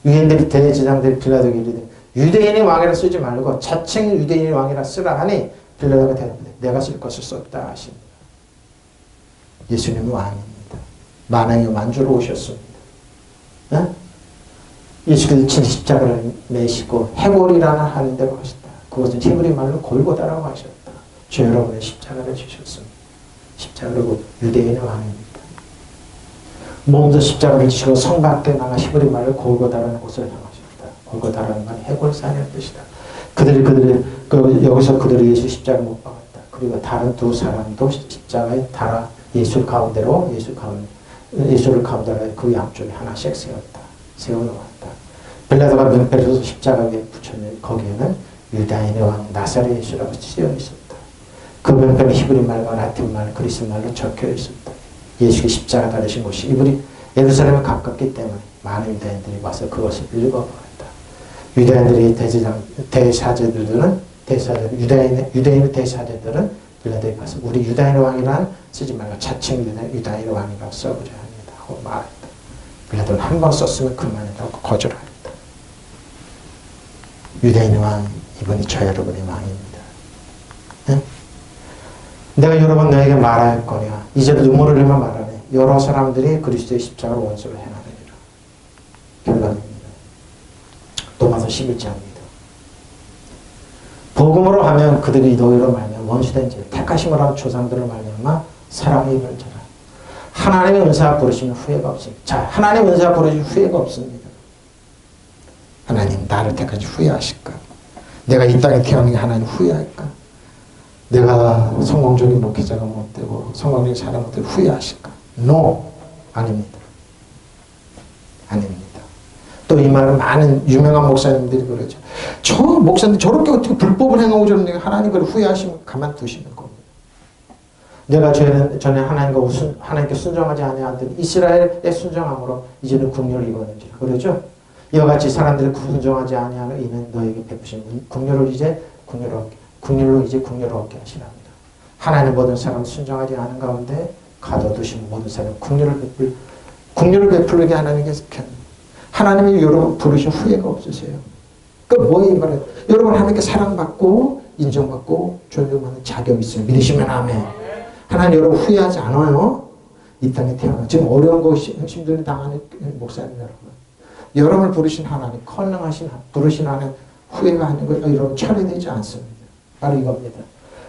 [SPEAKER 1] 유대인들이 대제사장들이 빌라도에게 이르되 유대인의 왕이라 쓰지 말고 자칭 유대인의 왕이라 쓰라 하니 빌라도가 대답하되 내가 쓸 것을 썼다 하십니다. 예수님은 왕입니다. 만왕의 만주로 오셨습니다. 네? 예수께서 진 십자가를 메시고 해골이라는 하는 데로 하셨다. 그것은 히브리 말로 골고다라고 하셨다. 저 여러분의 십자가를 지셨습니다. 십자가로 유대인의 왕입니다. 몸도 십자가를 지시고 성 밖에 나가 히브리 말로 골고다라는 곳을 향하셨다. 골고다라는 말이 해골산이라는 뜻이다. 여기서 그들이 예수 십자가를 못 박았다. 그리고 다른 두 사람도 십자가에 달아 예수를 가운데로 그 양쪽에 하나씩 세워놓았다. 빌라도가 명패를 써서 십자가 위에 붙였는데 거기에는 유다인의 왕 나사렛 예수라고 쓰여 있었다. 그 명패는 히브리 말과 라틴 말, 그리스 말로 적혀 있었다. 예수가 십자가 달으신 곳이 예루살렘에 가깝기 때문에 많은 유다인들이 와서 그것을 읽어버렸다. 유다인들의 유다인의 대사제들은 빌라도에 가서 우리 유다인의 왕이란 쓰지 말고 자칭 유다인의 왕이라고 써보자 합니다. 하고 말했다. 빌라도는 한 번 썼으면 그만이라고 거절했다. 유대인의 왕, 이분이 저 여러분의 왕입니다. 네? 내가 여러분 너에게 말할 거냐. 이제 눈물을 흘리며 말하네. 여러 사람들이 그리스도의 십자가로 원수를 행하느니라. 결론입니다. 로마서 11장입니다. 복음으로 하면 그들이 너희로 말미암아 원수된 죄, 택하심을 한 조상들을 말미암아 사랑의 입을 자라. 하나님의 은사가 부르시면 후회가 없습니다. 자, 하나님의 은사가 부르시면 후회가 없습니다. 하나님 나를 택하지 후회하실까? 내가 이 땅에 태어난 게 하나님 후회할까? 내가 성공적인 목회자가 못 되고 성공적인 사람 못 되고 후회하실까? No. 아닙니다. 아닙니다. 또 이 말은 많은 유명한 목사님들이 그러죠. 저 목사님 저렇게 어떻게 불법을 행하고 저런데 하나님 그걸 후회하시면 가만두시는 겁니다. 내가 전에 하나님께 순종하지 아니하던 이스라엘의 순종함으로 이제는 국률을 입었는지 그러죠. 이와 같이 사람들이 순종하지 아니하는 이는 너에게 베푸신 국률로 이제 국률을 얻게 하시랍니다. 하나님 모든 사람 순종하지 않은 가운데 가둬두신 모든 사람 국률을 베풀게 하나님께서 하나님이 여러분 부르신 후회가 없으세요. 그러니까 뭐예요? 말해요. 여러분 하나님께 사랑받고 인정받고 존중받는 자격이 있어요. 믿으시면 아멘. 하나님 여러분 후회하지 않아요. 이 땅에 태어나 지금 어려운 거 힘든 당하는 목사님 여러분, 여러분을 부르신 하나님, 컨능하신 부르신 하나님 후회가 하는 거 여러분 철회되지 않습니다. 바로 이겁니다.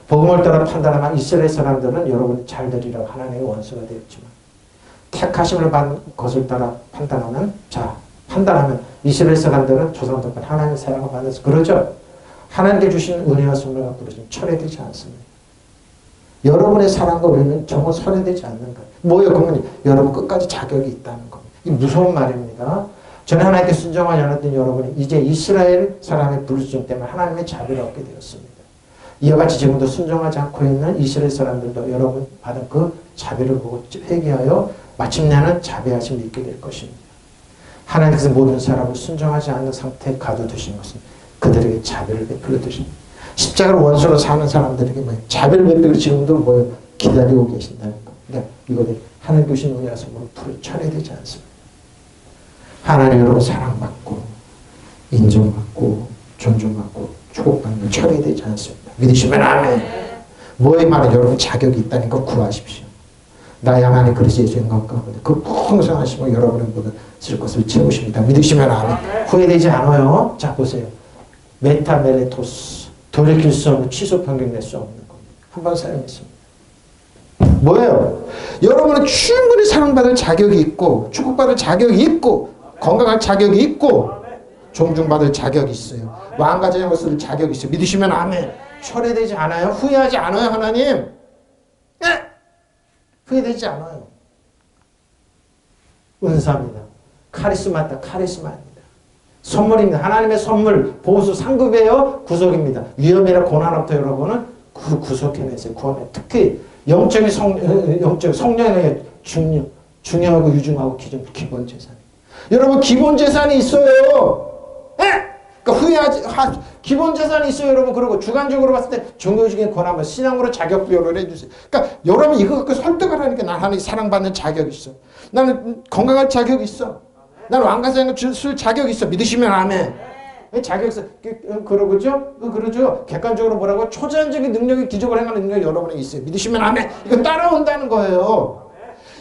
[SPEAKER 1] 복음을 따라 판단하면 이스라엘 사람들은 여러분이 잘 되리라고 하나님의 원수가 되었지만, 택하심을 받은 것을 따라 판단하면, 판단하면 이스라엘 사람들은 조상들과 하나님의 사랑을 받아서 그러죠. 하나님께 주신 은혜와 선물과 부르심 철회되지 않습니다. 여러분의 사랑과 은혜는 정말 철회되지 않는 거예요. 뭐예요? 그러면 여러분 끝까지 자격이 있다는 겁니다. 이 무서운 말입니다. 전에 하나님께 순종하지 않았던 여러분이 이제 이스라엘 사람의 부르심 때문에 하나님의 자비를 얻게 되었습니다. 이와 같이 지금도 순종하지 않고 있는 이스라엘 사람들도 여러분 받은 그 자비를 보고 회개하여 마침내는 자비하심을 입게 될 것입니다. 하나님께서 모든 사람을 순종하지 않는 상태에 가둬두신 것은 그들에게 자비를 베풀어 두십니다. 십자가로 원수로 사는 사람들에게 자비를 베풀고 지금도 기다리고 계신다는 겁니다. 이거를 하나님 주신 은혜와 선물로 철회되지 않습니다. 하나님 여러분 사랑받고 인정받고 존중받고 축복받는 철회되지 않습니다. 믿으시면 아멘. 뭐의 말은 여러분 자격이 있다는 거 구하십시오. 나의 하나님 그리스도의 죄인과 가운데 그 풍성하심을 여러분의 모든 쓸 것을 채우십니다. 믿으시면 아멘. 후회되지 않아요. 자 보세요. 메타멜레토스, 돌이킬 수 없는 취소 변경 낼 수 없는 겁니다. 한번 사용했습니다. 뭐예요? 여러분은 충분히 사랑받을 자격이 있고 축복받을 자격이 있고 건강할 자격이 있고 존중받을 자격이 있어요. 왕과 제왕을 쓸 자격이 있어요. 믿으시면 아멘. 철회되지 않아요. 후회하지 않아요. 하나님. 네. 후회되지 않아요. 은사입니다. 카리스마다 카리스마입니다. 선물입니다. 하나님의 선물, 보수, 상급이에요. 구속입니다. 위험이나 고난부터 여러분은 구속해내세요. 구원해. 특히 영적인 성령의 중요하고 유중하고 기본 재산. 여러분 기본 재산이 있어요. 예? 그러니까 후회하지 기본 재산이 있어요. 여러분 그리고 주관적으로 봤을 때 종교적인 권한을 신앙으로 자격 부여를 해주세요. 그러니까 여러분 이거 갖고 설득을 하니까 난 하나님 사랑받는 자격이 있어. 나는 건강할 자격이 있어. 나는 왕가사장을 쓸 자격이 있어. 믿으시면 아멘. 자격 있어. 그러죠? 그러죠? 객관적으로 뭐라고? 초자연적인 능력이 기적을 행하는 능력이 여러분에 있어요. 믿으시면 아멘. 이거 따라온다는 거예요.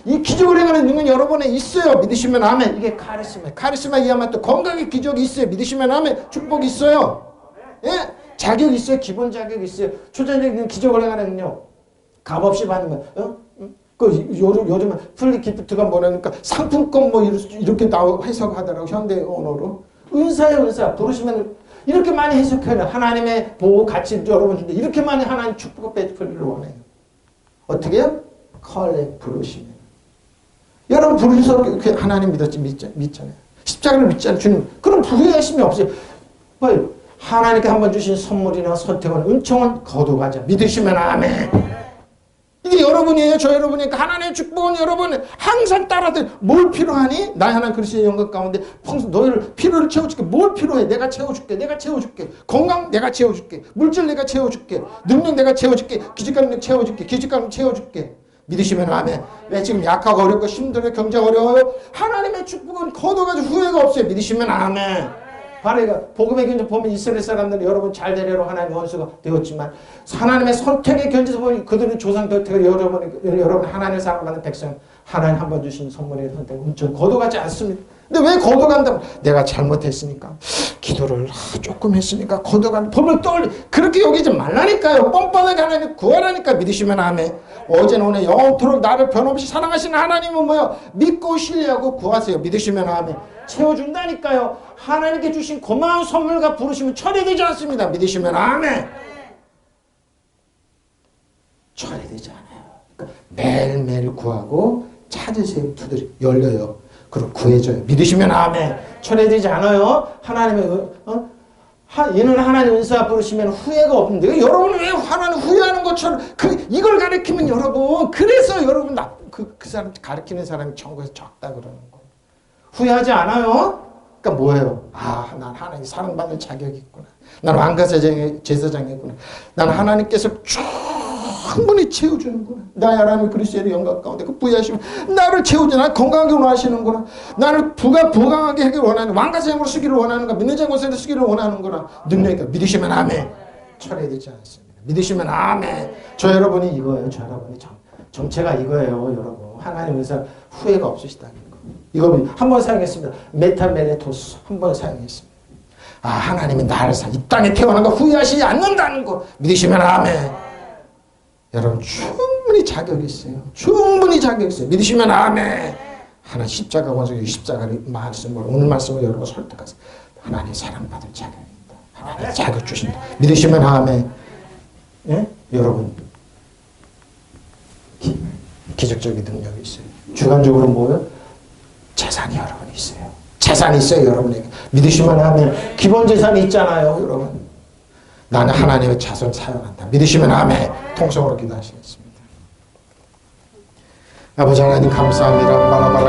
[SPEAKER 1] 이 기적을 행하는 능력이 여러분에 있어요. 믿으시면 아멘. 이게 카리스마. 카리스마 이하면 또 건강의 기적이 있어요. 믿으시면 아멘. 축복이 있어요. 예? 자격이 있어요. 기본 자격이 있어요. 초자연적인 기적을 행하는 능력. 값없이 받는 거. 요즘은 플리 기프트가 뭐라니까 상품권 이렇게 해석하더라고. 현대 언어로. 은사예요, 은사. 부르시면 이렇게 많이 해석해요. 하나님의 보호 가치 여러분 준다. 이렇게 많이 하나님 축복을 베풀기를 원해요. 어떻게 해요? 컬렉 부르시면. 여러분 부르셔서 하나님 믿잖아요. 십자가를 믿잖아요. 주님. 그럼 후회하심이 없어요. 하나님께 한번 주신 선물이나 선택은 은총은 거둬가자. 믿으시면 아멘. 이게 여러분이에요. 저 여러분이니까 하나님의 축복은 여러분 항상 따라들. 뭘 필요하니? 나의 하나님 그리스도의 영광 가운데 너희를 필요를 채워줄게. 뭘 필요해? 내가 채워줄게. 내가 채워줄게. 건강 내가 채워줄게. 물질 내가 채워줄게. 능력 내가 채워줄게. 기적감 채워줄게. 기적감 채워줄게. 믿으시면 아멘. 왜 지금 약하고 어렵고 힘들고 경제가 어려워요? 하나님의 축복은 거둬가지고 후회가 없어요. 믿으시면 아멘. 바로 이거 복음의 견제 보면 이스라엘 사람들은 여러분 잘 되려고 하나님의 원수가 되었지만 하나님의 선택의 견제에서 보면 그들은 조상 덕택을 여러분 하나님의 사랑받는 백성 하나님 한번 주신 선물의 선택 은총 거둬가지 않습니다. 근데 왜 거둬간다고? 내가 잘못했으니까 기도를 조금 했으니까 거둬간 법을 떠올리 그렇게 여기지 말라니까요. 뻔뻔하게 하나님 구하라니까. 믿으시면 아멘. 어제는 오늘 영원토록 나를 변함없이 사랑하시는 하나님은 뭐요? 믿고 신뢰하고 구하세요. 믿으시면 아멘. 채워준다니까요. 하나님께 주신 고마운 선물과 부르시면 철회되지 않습니다. 믿으시면 아멘. 철회되지 않아요. 그러니까 매일매일 구하고 찾으세요. 두드리 열려요. 그리고 구해줘요. 믿으시면 아멘. 철회되지 않아요. 하나님의 얘는 하나님 은사 부르시면 후회가 없는데 여러분은 왜 하나님 후회하는 것처럼 이걸 가르치면 여러분 그래서 여러분 그 사람 가르치는 사람이 천국에서 적다 그러는 거예요. 후회하지 않아요? 그러니까 뭐예요? 난 하나님 사랑받는 자격이 있구나. 난 왕가사장의 제사장이 있구나. 난 하나님께서 충분히 채워주는구나. 나의 하나님 그리스도의 영광 가운데 그 부여하시면 나를 채워주나 건강하게 원하시는구나. 나를 부강하게 하기를 원하는 왕가사장으로 쓰기를 원하는가. 믿는 자고생으로 쓰기를 원하는구나. 능력이니까 믿으시면 아멘. 철회되지 않습니다. 믿으시면 아멘. 저 여러분이 이거예요. 저 여러분이 정체가 이거예요. 여러분. 하나님께서 후회가 없으시다는 거. 이거 한 번 사용했습니다. 메타메레토스 한 번 사용했습니다. 아, 하나님이 나를 이 땅에 태어난 거 후회하시지 않는다는 거 믿으시면 아멘. 여러분 충분히 자격이 있어요. 충분히 자격이 있어요. 믿으시면 아멘. 하나 십자가 원석의 십자가를 말씀으로 오늘 말씀을 여러분 설득하세요. 하나님 사랑받을 자격이 있다. 하나님 자격 주신다. 믿으시면 아멘. 예? 여러분 기적적인 능력이 있어요. 주관적으로 뭐예요? 재산이 여러분 있어요. 재산이 있어요, 여러분에게. 믿으시면 아멘. 기본 재산이 있잖아요, 여러분. 나는 하나님의 자손 사용한다. 믿으시면 아멘. 통성으로 기도하시겠습니다. 아버지 하나님 감사합니다. 바라바라